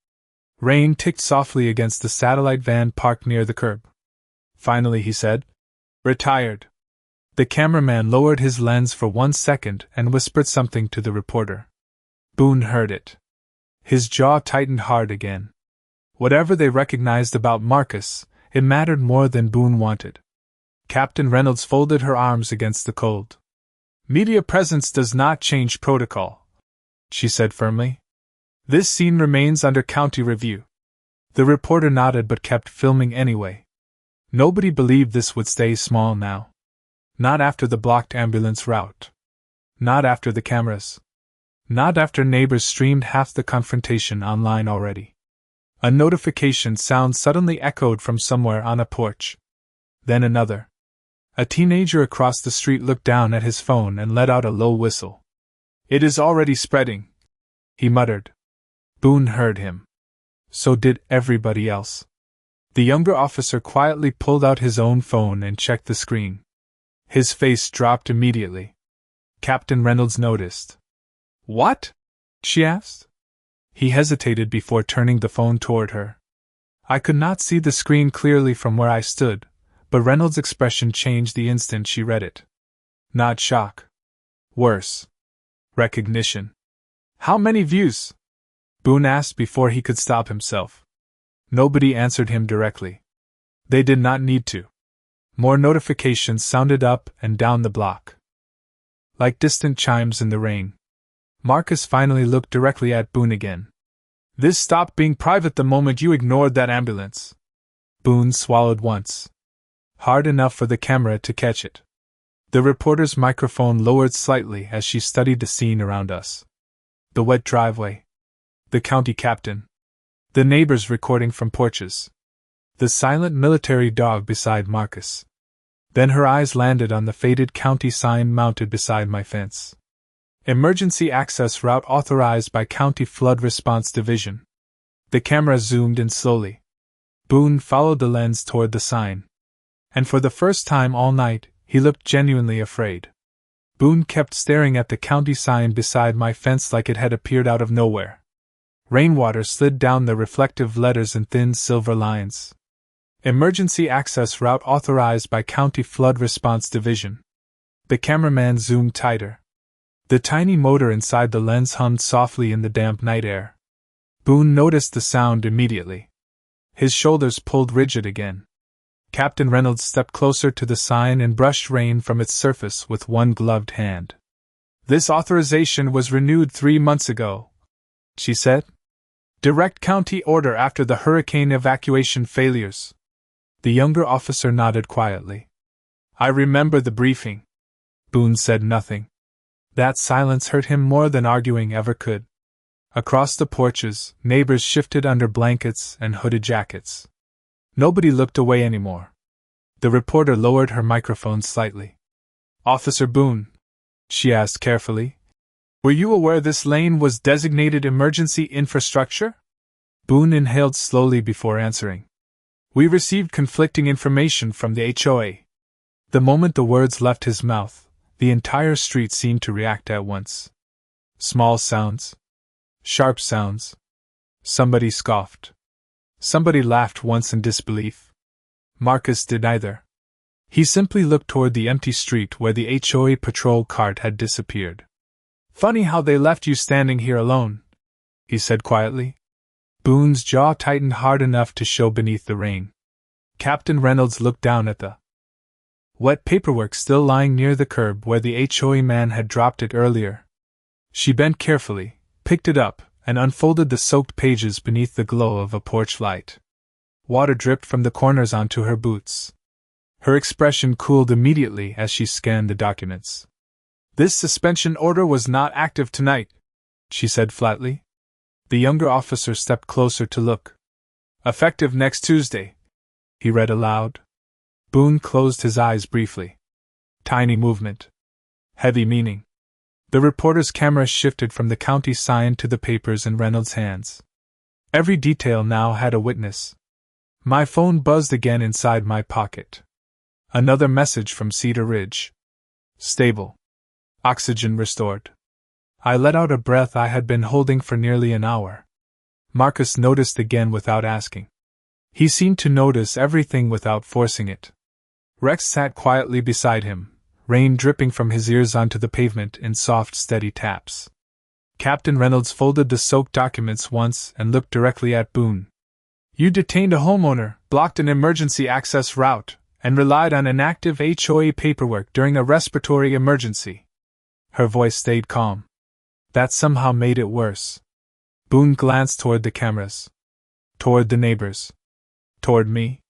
[SPEAKER 1] Rain ticked softly against the satellite van parked near the curb. Finally he said, "Retired." The cameraman lowered his lens for 1 second and whispered something to the reporter. Boone heard it. His jaw tightened hard again. Whatever they recognized about Marcus, it mattered more than Boone wanted. Captain Reynolds folded her arms against the cold. "Media presence does not change protocol," she said firmly. "This scene remains under county review." The reporter nodded but kept filming anyway. Nobody believed this would stay small now. Not after the blocked ambulance route. Not after the cameras. Not after neighbors streamed half the confrontation online already. A notification sound suddenly echoed from somewhere on a porch. Then another. A teenager across the street looked down at his phone and let out a low whistle. "It is already spreading," he muttered. Boone heard him. So did everybody else. The younger officer quietly pulled out his own phone and checked the screen. His face dropped immediately. Captain Reynolds noticed. "What?" she asked. He hesitated before turning the phone toward her. I could not see the screen clearly from where I stood, but Reynolds' expression changed the instant she read it. Not shock. Worse. Recognition. "How many views?" Boone asked before he could stop himself. Nobody answered him directly. They did not need to. More notifications sounded up and down the block. Like distant chimes in the rain. Marcus finally looked directly at Boone again. "This stopped being private the moment you ignored that ambulance." Boone swallowed once. Hard enough for the camera to catch it. The reporter's microphone lowered slightly as she studied the scene around us. The wet driveway. The county captain. The neighbors recording from porches. The silent military dog beside Marcus. Then her eyes landed on the faded county sign mounted beside my fence. Emergency access route authorized by County Flood Response Division. The camera zoomed in slowly. Boone followed the lens toward the sign. And for the first time all night, he looked genuinely afraid. Boone kept staring at the county sign beside my fence like it had appeared out of nowhere. Rainwater slid down the reflective letters in thin silver lines. Emergency access route authorized by County Flood Response Division. The cameraman zoomed tighter. The tiny motor inside the lens hummed softly in the damp night air. Boone noticed the sound immediately. His shoulders pulled rigid again. Captain Reynolds stepped closer to the sign and brushed rain from its surface with one gloved hand. "This authorization was renewed 3 months ago," she said. "Direct county order after the hurricane evacuation failures." The younger officer nodded quietly. "I remember the briefing." Boone said nothing. That silence hurt him more than arguing ever could. Across the porches, neighbors shifted under blankets and hooded jackets. Nobody looked away anymore. The reporter lowered her microphone slightly. "Officer Boone," she asked carefully, "were you aware this lane was designated emergency infrastructure?" Boone inhaled slowly before answering. "We received conflicting information from the HOA. The moment the words left his mouth, the entire street seemed to react at once. Small sounds. Sharp sounds. Somebody scoffed. Somebody laughed once in disbelief. Marcus did neither. He simply looked toward the empty street where the HOA patrol cart had disappeared. "Funny how they left you standing here alone," he said quietly. Boone's jaw tightened hard enough to show beneath the rain. Captain Reynolds looked down at the wet paperwork still lying near the curb where the HOA man had dropped it earlier. She bent carefully, picked it up, and unfolded the soaked pages beneath the glow of a porch light. Water dripped from the corners onto her boots. Her expression cooled immediately as she scanned the documents. "This suspension order was not active tonight," she said flatly. The younger officer stepped closer to look. "Effective next Tuesday," he read aloud. Boone closed his eyes briefly. Tiny movement. Heavy meaning. The reporter's camera shifted from the county sign to the papers in Reynolds' hands. Every detail now had a witness. My phone buzzed again inside my pocket. Another message from Cedar Ridge. Stable. Oxygen restored. I let out a breath I had been holding for nearly an hour. Marcus noticed again without asking. He seemed to notice everything without forcing it. Rex sat quietly beside him, rain dripping from his ears onto the pavement in soft, steady taps. Captain Reynolds folded the soaked documents once and looked directly at Boone. "You detained a homeowner, blocked an emergency access route, and relied on inactive HOA paperwork during a respiratory emergency." Her voice stayed calm. That somehow made it worse. Boone glanced toward the cameras. Toward the neighbors. Toward me.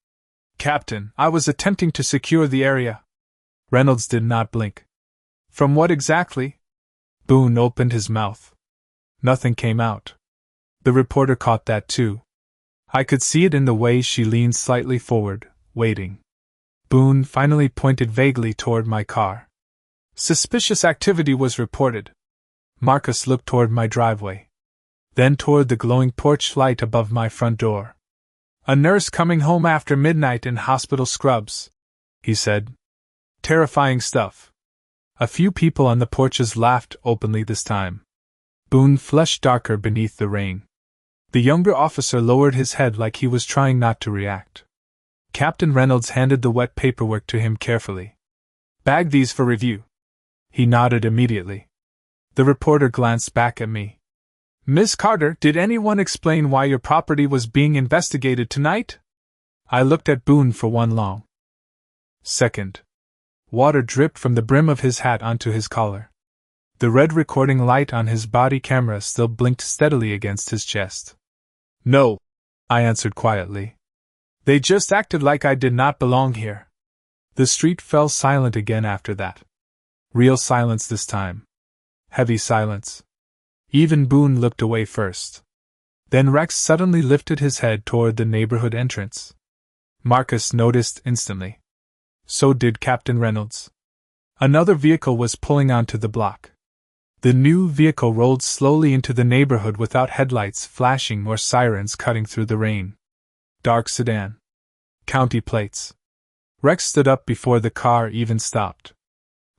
[SPEAKER 1] "Captain, I was attempting to secure the area." Reynolds did not blink. "From what exactly?" Boone opened his mouth. Nothing came out. The reporter caught that too. I could see it in the way she leaned slightly forward, waiting. Boone finally pointed vaguely toward my car. "Suspicious activity was reported." Marcus looked toward my driveway. Then toward the glowing porch light above my front door. "A nurse coming home after midnight in hospital scrubs," he said. "Terrifying stuff." A few people on the porches laughed openly this time. Boone flushed darker beneath the rain. The younger officer lowered his head like he was trying not to react. Captain Reynolds handed the wet paperwork to him carefully. "Bag these for review." He nodded immediately. The reporter glanced back at me. "Miss Carter, did anyone explain why your property was being investigated tonight?" I looked at Boone for one long second. Water dripped from the brim of his hat onto his collar. The red recording light on his body camera still blinked steadily against his chest. "No," I answered quietly. "They just acted like I did not belong here." The street fell silent again after that. Real silence this time. Heavy silence. Even Boone looked away first. Then Rex suddenly lifted his head toward the neighborhood entrance. Marcus noticed instantly. So did Captain Reynolds. Another vehicle was pulling onto the block. The new vehicle rolled slowly into the neighborhood without headlights flashing or sirens cutting through the rain. Dark sedan. County plates. Rex stood up before the car even stopped.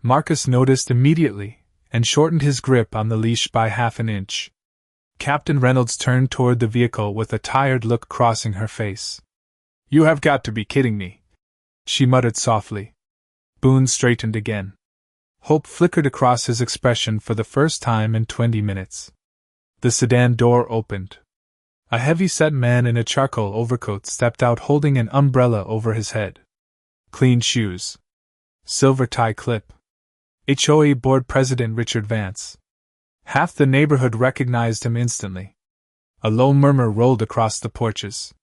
[SPEAKER 1] Marcus noticed immediately, and shortened his grip on the leash by half an inch. Captain Reynolds turned toward the vehicle with a tired look crossing her face. "You have got to be kidding me," she muttered softly. Boone straightened again. Hope flickered across his expression for the first time in 20 minutes. The sedan door opened. A heavy-set man in a charcoal overcoat stepped out holding an umbrella over his head. Clean shoes. Silver tie clip. HOA Board President Richard Vance. Half the neighborhood recognized him instantly. A low murmur rolled across the porches.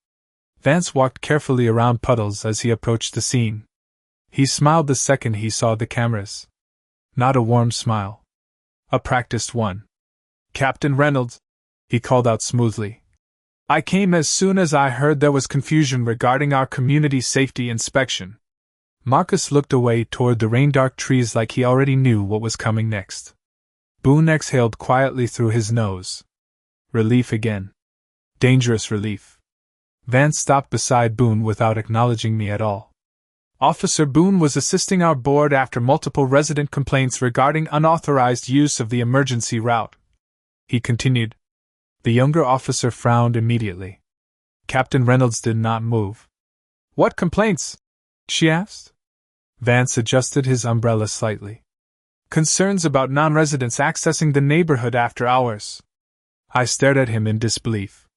[SPEAKER 1] Vance walked carefully around puddles as he approached the scene. He smiled the second he saw the cameras. Not a warm smile. A practiced one. "Captain Reynolds," he called out smoothly. I came as soon as I heard there was confusion regarding our community safety inspection. Marcus looked away toward the rain-dark trees like he already knew what was coming next. Boone exhaled quietly through his nose. Relief again. Dangerous relief. Vance stopped beside Boone without acknowledging me at all. Officer Boone was assisting our board after multiple resident complaints regarding unauthorized use of the emergency route. He continued. The younger officer frowned immediately. Captain Reynolds did not move. What complaints? She asked. Vance adjusted his umbrella slightly. Concerns about non-residents accessing the neighborhood after hours. I stared at him in disbelief.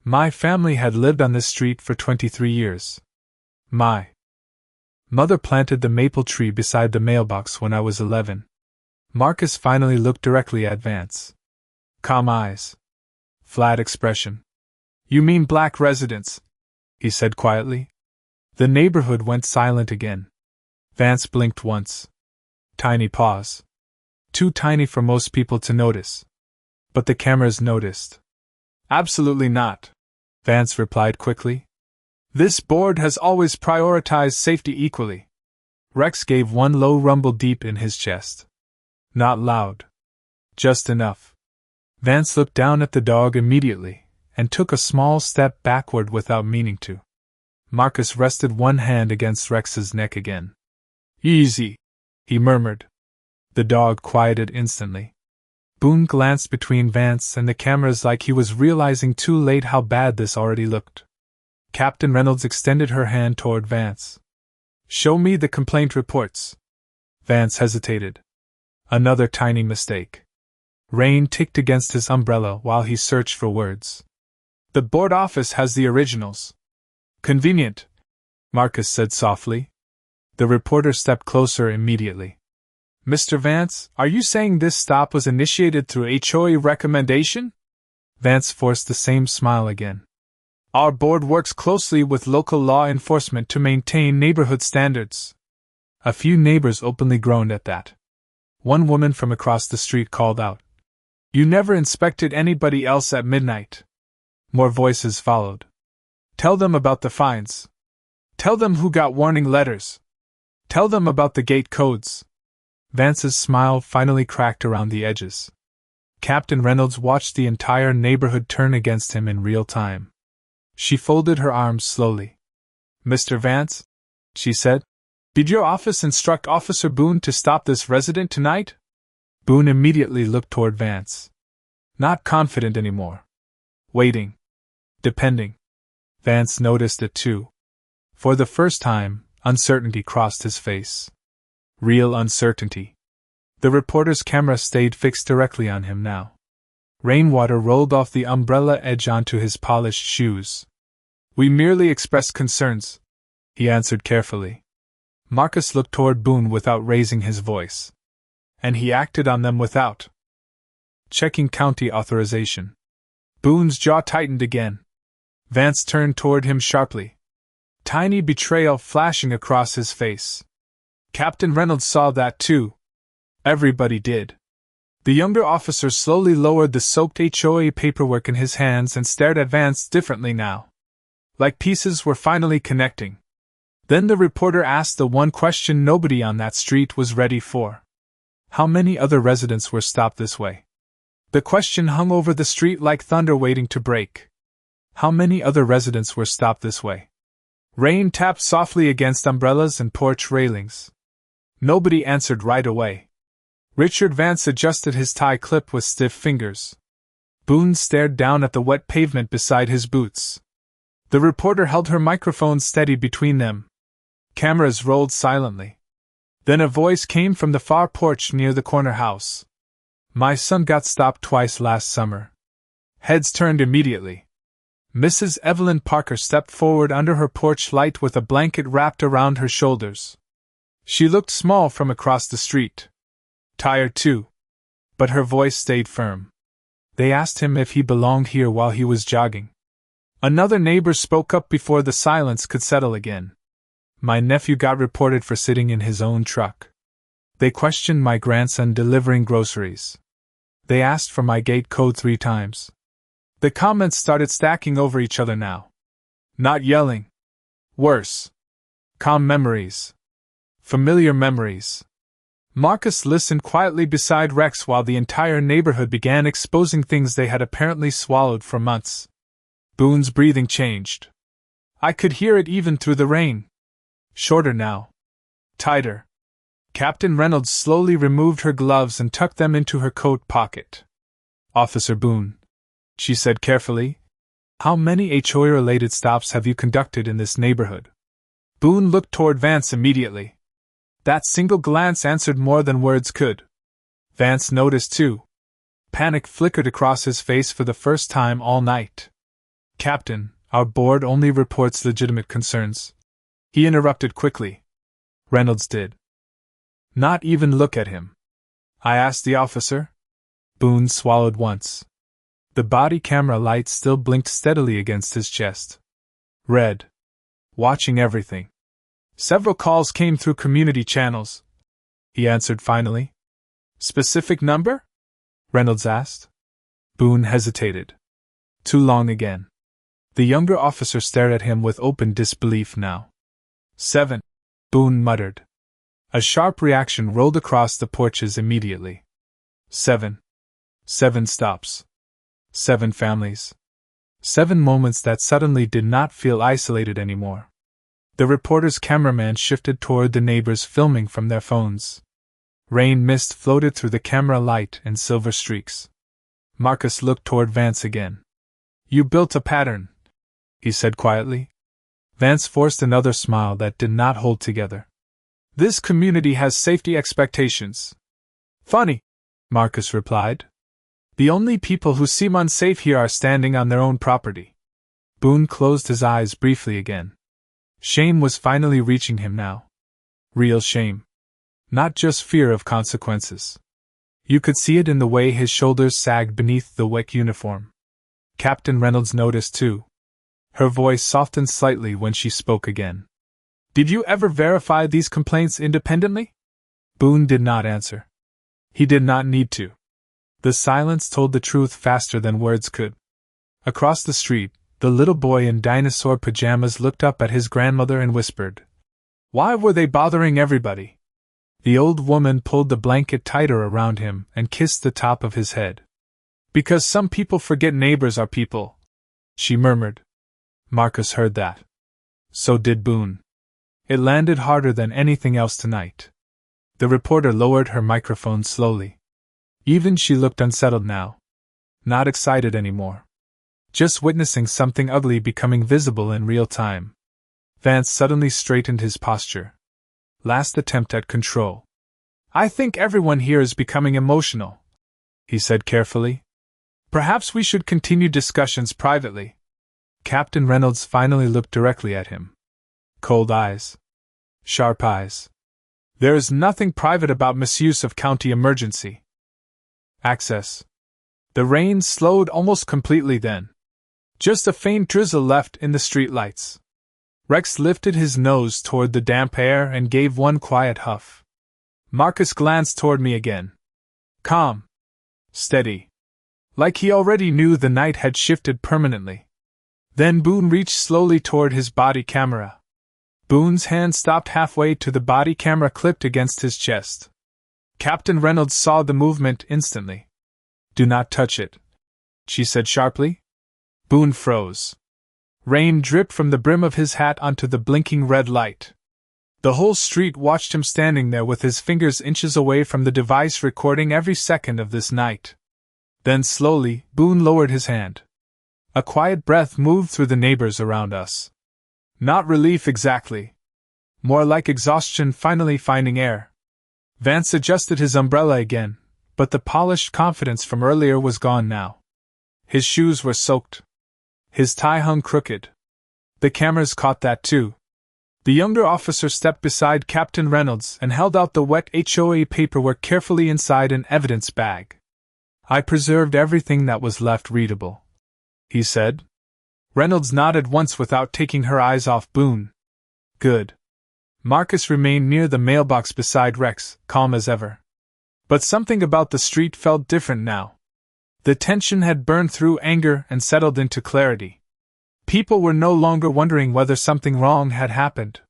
[SPEAKER 1] My family had lived on this street for 23 years. My mother planted the maple tree beside the mailbox when I was 11. Marcus finally looked directly at Vance. Calm eyes. Flat expression. You mean black residents? He said quietly. The neighborhood went silent again. Vance blinked once. Tiny pause. Too tiny for most people to notice. But the cameras noticed. Absolutely not, Vance replied quickly. This board has always prioritized safety equally. Rex gave one low rumble deep in his chest. Not loud. Just enough. Vance looked down at the dog immediately, and took a small step backward without meaning to. Marcus rested one hand against Rex's neck again. Easy, he murmured. The dog quieted instantly. Boone glanced between Vance and the cameras like he was realizing too late how bad this already looked. Captain Reynolds extended her hand toward Vance. Show me the complaint reports. Vance hesitated. Another tiny mistake. Rain ticked against his umbrella while he searched for words. The board office has the originals. Convenient, Marcus said softly. The reporter stepped closer immediately. Mr. Vance, are you saying this stop was initiated through HOA recommendation? Vance forced the same smile again. Our board works closely with local law enforcement to maintain neighborhood standards. A few neighbors openly groaned at that. One woman from across the street called out. You never inspected anybody else at midnight. More voices followed. Tell them about the fines. Tell them who got warning letters. Tell them about the gate codes. Vance's smile finally cracked around the edges. Captain Reynolds watched the entire neighborhood turn against him in real time. She folded her arms slowly. Mr. Vance, she said, did your office instruct Officer Boone to stop this resident tonight? Boone immediately looked toward Vance. Not confident anymore. Waiting. Depending. Vance noticed it too. For the first time, uncertainty crossed his face. Real uncertainty. The reporter's camera stayed fixed directly on him now. Rainwater rolled off the umbrella edge onto his polished shoes. We merely expressed concerns, he answered carefully. Marcus looked toward Boone without raising his voice. And he acted on them without checking county authorization. Boone's jaw tightened again. Vance turned toward him sharply. Tiny betrayal flashing across his face. Captain Reynolds saw that too. Everybody did. The younger officer slowly lowered the soaked HOA paperwork in his hands and stared at Vance differently now. Like pieces were finally connecting. Then the reporter asked the one question nobody on that street was ready for. How many other residents were stopped this way? The question hung over the street like thunder waiting to break. How many other residents were stopped this way? Rain tapped softly against umbrellas and porch railings. Nobody answered right away. Richard Vance adjusted his tie clip with stiff fingers. Boone stared down at the wet pavement beside his boots. The reporter held her microphone steady between them. Cameras rolled silently. Then a voice came from the far porch near the corner house. My son got stopped twice last summer. Heads turned immediately. Mrs. Evelyn Parker stepped forward under her porch light with a blanket wrapped around her shoulders. She looked small from across the street. Tired too. But her voice stayed firm. They asked him if he belonged here while he was jogging. Another neighbor spoke up before the silence could settle again. My nephew got reported for sitting in his own truck. They questioned my grandson delivering groceries. They asked for my gate code 3 times. The comments started stacking over each other now. Not yelling. Worse. Calm memories. Familiar memories. Marcus listened quietly beside Rex while the entire neighborhood began exposing things they had apparently swallowed for months. Boone's breathing changed. I could hear it even through the rain. Shorter now. Tighter. Captain Reynolds slowly removed her gloves and tucked them into her coat pocket. Officer Boone, she said carefully, how many HOA-related stops have you conducted in this neighborhood? Boone looked toward Vance immediately. That single glance answered more than words could. Vance noticed too. Panic flickered across his face for the first time all night. Captain, our board only reports legitimate concerns. He interrupted quickly. Reynolds did. Not even look at him. I asked the officer. Boone swallowed once. The body camera light still blinked steadily against his chest. Red. Watching everything. Several calls came through community channels. He answered finally. Specific number? Reynolds asked. Boone hesitated. Too long again. The younger officer stared at him with open disbelief now. 7. Boone muttered. A sharp reaction rolled across the porches immediately. 7. 7 stops. 7 families. 7 moments that suddenly did not feel isolated anymore. The reporter's cameraman shifted toward the neighbors filming from their phones. Rain mist floated through the camera light in silver streaks. Marcus looked toward Vance again. You built a pattern, he said quietly. Vance forced another smile that did not hold together. This community has safety expectations. Funny, Marcus replied. The only people who seem unsafe here are standing on their own property. Boone closed his eyes briefly again. Shame was finally reaching him now. Real shame. Not just fear of consequences. You could see it in the way his shoulders sagged beneath the wet uniform. Captain Reynolds noticed too. Her voice softened slightly when she spoke again. Did you ever verify these complaints independently? Boone did not answer. He did not need to. The silence told the truth faster than words could. Across the street, the little boy in dinosaur pajamas looked up at his grandmother and whispered, Why were they bothering everybody? The old woman pulled the blanket tighter around him and kissed the top of his head. Because some people forget neighbors are people, she murmured. Marcus heard that. So did Boone. It landed harder than anything else tonight. The reporter lowered her microphone slowly. Even she looked unsettled now. Not excited anymore. Just witnessing something ugly becoming visible in real time. Vance suddenly straightened his posture. Last attempt at control. I think everyone here is becoming emotional, he said carefully. Perhaps we should continue discussions privately. Captain Reynolds finally looked directly at him. Cold eyes. Sharp eyes. There is nothing private about misuse of county emergency access. The rain slowed almost completely then. Just a faint drizzle left in the streetlights. Rex lifted his nose toward the damp air and gave one quiet huff. Marcus glanced toward me again. Calm. Steady. Like he already knew the night had shifted permanently. Then Boone reached slowly toward his body camera. Boone's hand stopped halfway to the body camera clipped against his chest. Captain Reynolds saw the movement instantly. Do not touch it, she said sharply. Boone froze. Rain dripped from the brim of his hat onto the blinking red light. The whole street watched him standing there with his fingers inches away from the device recording every second of this night. Then slowly, Boone lowered his hand. A quiet breath moved through the neighbors around us. Not relief exactly. More like exhaustion finally finding air. Vance adjusted his umbrella again, but the polished confidence from earlier was gone now. His shoes were soaked. His tie hung crooked. The cameras caught that too. The younger officer stepped beside Captain Reynolds and held out the wet HOA paperwork carefully inside an evidence bag. I preserved everything that was left readable, he said. Reynolds nodded once without taking her eyes off Boone. Good. Marcus remained near the mailbox beside Rex, calm as ever. But something about the street felt different now. The tension had burned through anger and settled into clarity. People were no longer wondering whether something wrong had happened.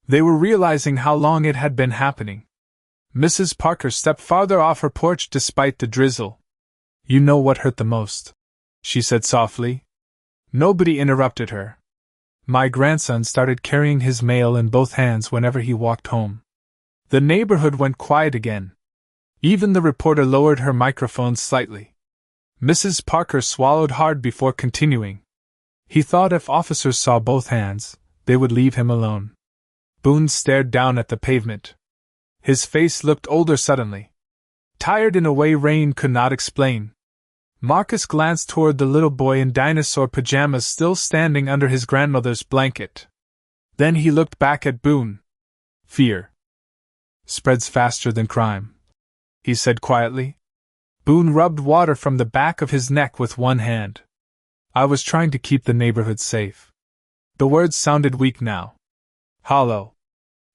[SPEAKER 1] They were realizing how long it had been happening. Mrs. Parker stepped farther off her porch despite the drizzle. "You know what hurt the most," she said softly. Nobody interrupted her. "My grandson started carrying his mail in both hands whenever he walked home." The neighborhood went quiet again. Even the reporter lowered her microphone slightly. Mrs. Parker swallowed hard before continuing. "He thought if officers saw both hands, they would leave him alone." Boone stared down at the pavement. His face looked older suddenly. Tired in a way Rain could not explain. Marcus glanced toward the little boy in dinosaur pajamas still standing under his grandmother's blanket. Then he looked back at Boone. "Fear spreads faster than crime," he said quietly. Boone rubbed water from the back of his neck with one hand. "I was trying to keep the neighborhood safe." The words sounded weak now. Hollow.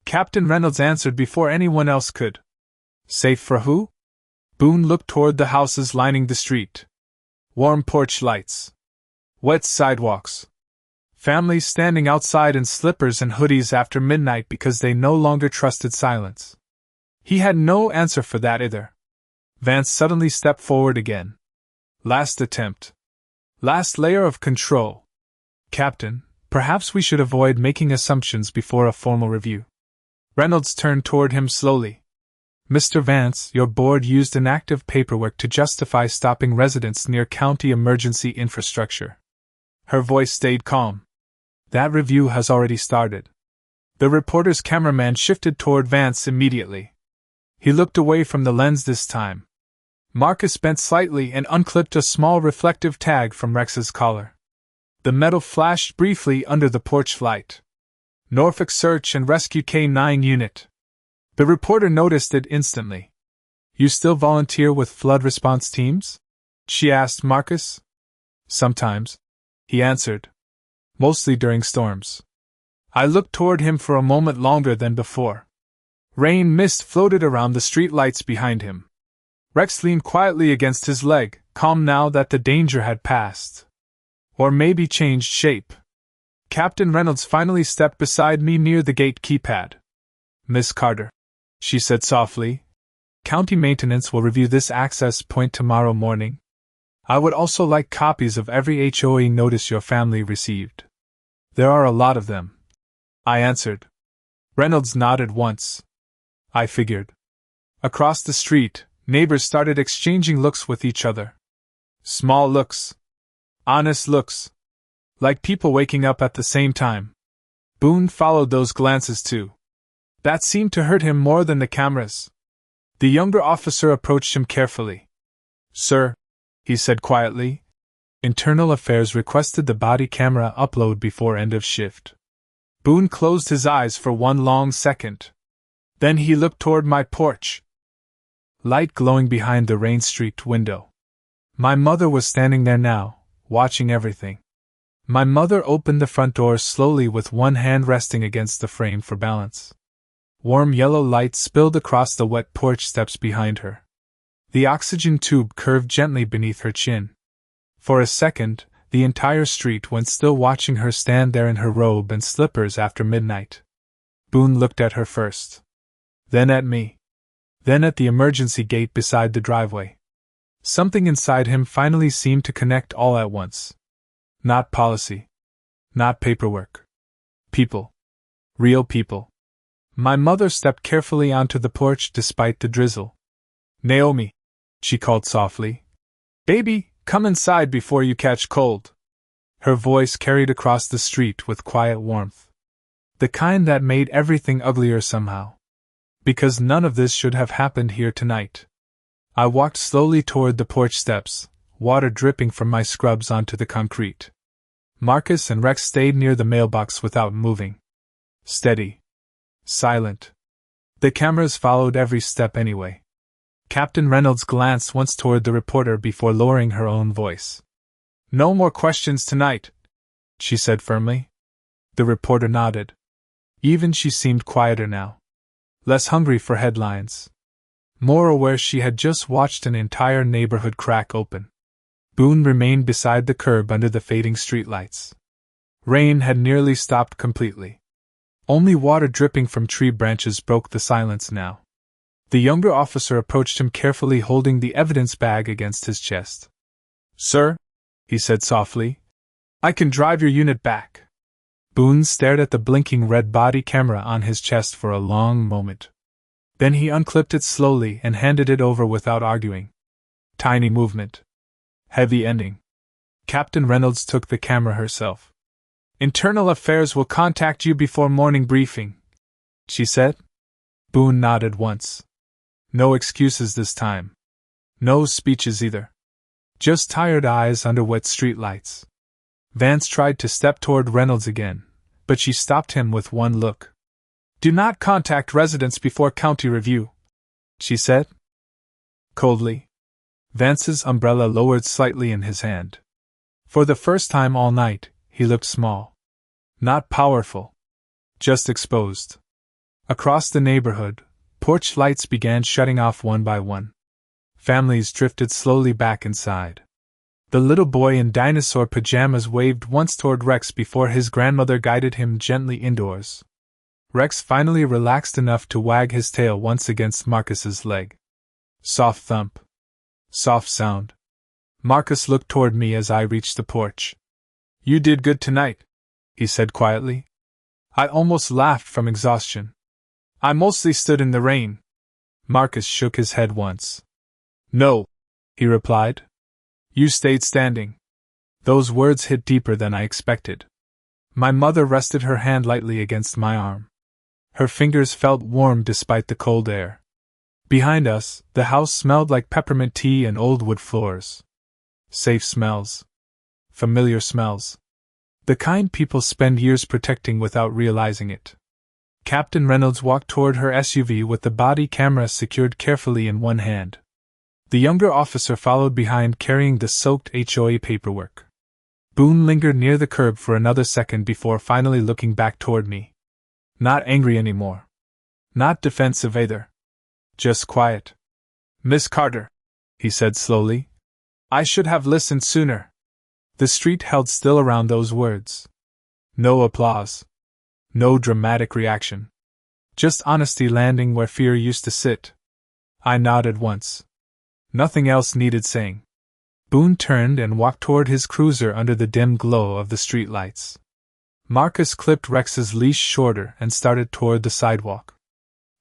[SPEAKER 1] Captain Reynolds answered before anyone else could. "Safe for who?" Boone looked toward the houses lining the street. Warm porch lights. Wet sidewalks. Families standing outside in slippers and hoodies after midnight because they no longer trusted silence. He had no answer for that either. Vance suddenly stepped forward again. "Last attempt. Last layer of control. Captain, perhaps we should avoid making assumptions before a formal review." Reynolds turned toward him slowly. "Mr. Vance, your board used inactive paperwork to justify stopping residents near county emergency infrastructure." Her voice stayed calm. "That review has already started." The reporter's cameraman shifted toward Vance immediately. He looked away from the lens this time. Marcus bent slightly and unclipped a small reflective tag from Rex's collar. The metal flashed briefly under the porch light. "Norfolk Search and Rescue K-9 Unit." The reporter noticed it instantly. "You still volunteer with flood response teams?" she asked Marcus. "Sometimes," he answered. "Mostly during storms." I looked toward him for a moment longer than before. Rain mist floated around the streetlights behind him. Rex leaned quietly against his leg, calm now that the danger had passed. Or maybe changed shape. Captain Reynolds finally stepped beside me near the gate keypad. "Miss Carter," she said softly, "County Maintenance will review this access point tomorrow morning. I would also like copies of every HOA notice your family received." "There are a lot of them," I answered. Reynolds nodded once. I figured. Across the street, neighbors started exchanging looks with each other. Small looks. Honest looks. Like people waking up at the same time. Boone followed those glances too. That seemed to hurt him more than the cameras. The younger officer approached him carefully. "Sir," he said quietly, "Internal Affairs requested the body camera upload before end of shift." Boone closed his eyes for one long second. Then he looked toward my porch. Light glowing behind the rain-streaked window. My mother was standing there now, watching everything. My mother opened the front door slowly with one hand resting against the frame for balance. Warm yellow light spilled across the wet porch steps behind her. The oxygen tube curved gently beneath her chin. For a second, the entire street went still watching her stand there in her robe and slippers after midnight. Boone looked at her first. Then at me. Then at the emergency gate beside the driveway. Something inside him finally seemed to connect all at once. Not policy. Not paperwork. People. Real people. My mother stepped carefully onto the porch despite the drizzle. "Naomi," she called softly. "Baby, come inside before you catch cold." Her voice carried across the street with quiet warmth. The kind that made everything uglier somehow. Because none of this should have happened here tonight. I walked slowly toward the porch steps, water dripping from my scrubs onto the concrete. Marcus and Rex stayed near the mailbox without moving. Steady. Silent. The cameras followed every step anyway. Captain Reynolds glanced once toward the reporter before lowering her own voice. "No more questions tonight," she said firmly. The reporter nodded. Even she seemed quieter now. Less hungry for headlines. More aware she had just watched an entire neighborhood crack open. Boone remained beside the curb under the fading streetlights. Rain had nearly stopped completely. Only water dripping from tree branches broke the silence now. The younger officer approached him carefully, holding the evidence bag against his chest. "Sir," he said softly, "I can drive your unit back." Boone stared at the blinking red body camera on his chest for a long moment. Then he unclipped it slowly and handed it over without arguing. Tiny movement. Heavy ending. Captain Reynolds took the camera herself. "Internal Affairs will contact you before morning briefing," she said. Boone nodded once. No excuses this time. No speeches either. Just tired eyes under wet streetlights. Vance tried to step toward Reynolds again, but she stopped him with one look. "Do not contact residents before county review," she said. Coldly. Vance's umbrella lowered slightly in his hand. For the first time all night, he looked small. Not powerful. Just exposed. Across the neighborhood, porch lights began shutting off one by one. Families drifted slowly back inside. The little boy in dinosaur pajamas waved once toward Rex before his grandmother guided him gently indoors. Rex finally relaxed enough to wag his tail once against Marcus's leg. Soft thump. Soft sound. Marcus looked toward me as I reached the porch. "You did good tonight," he said quietly. I almost laughed from exhaustion. "I mostly stood in the rain." Marcus shook his head once. "No," he replied. "You stayed standing." Those words hit deeper than I expected. My mother rested her hand lightly against my arm. Her fingers felt warm despite the cold air. Behind us, the house smelled like peppermint tea and old wood floors. Safe smells. Familiar smells. The kind people spend years protecting without realizing it. Captain Reynolds walked toward her SUV with the body camera secured carefully in one hand. The younger officer followed behind carrying the soaked HOA paperwork. Boone lingered near the curb for another second before finally looking back toward me. Not angry anymore. Not defensive either. Just quiet. "Miss Carter," he said slowly, "I should have listened sooner." The street held still around those words. No applause. No dramatic reaction. Just honesty landing where fear used to sit. I nodded once. Nothing else needed saying. Boone turned and walked toward his cruiser under the dim glow of the streetlights. Marcus clipped Rex's leash shorter and started toward the sidewalk.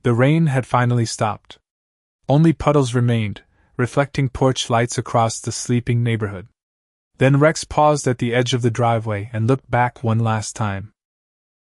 [SPEAKER 1] The rain had finally stopped. Only puddles remained, reflecting porch lights across the sleeping neighborhood. Then Rex paused at the edge of the driveway and looked back one last time.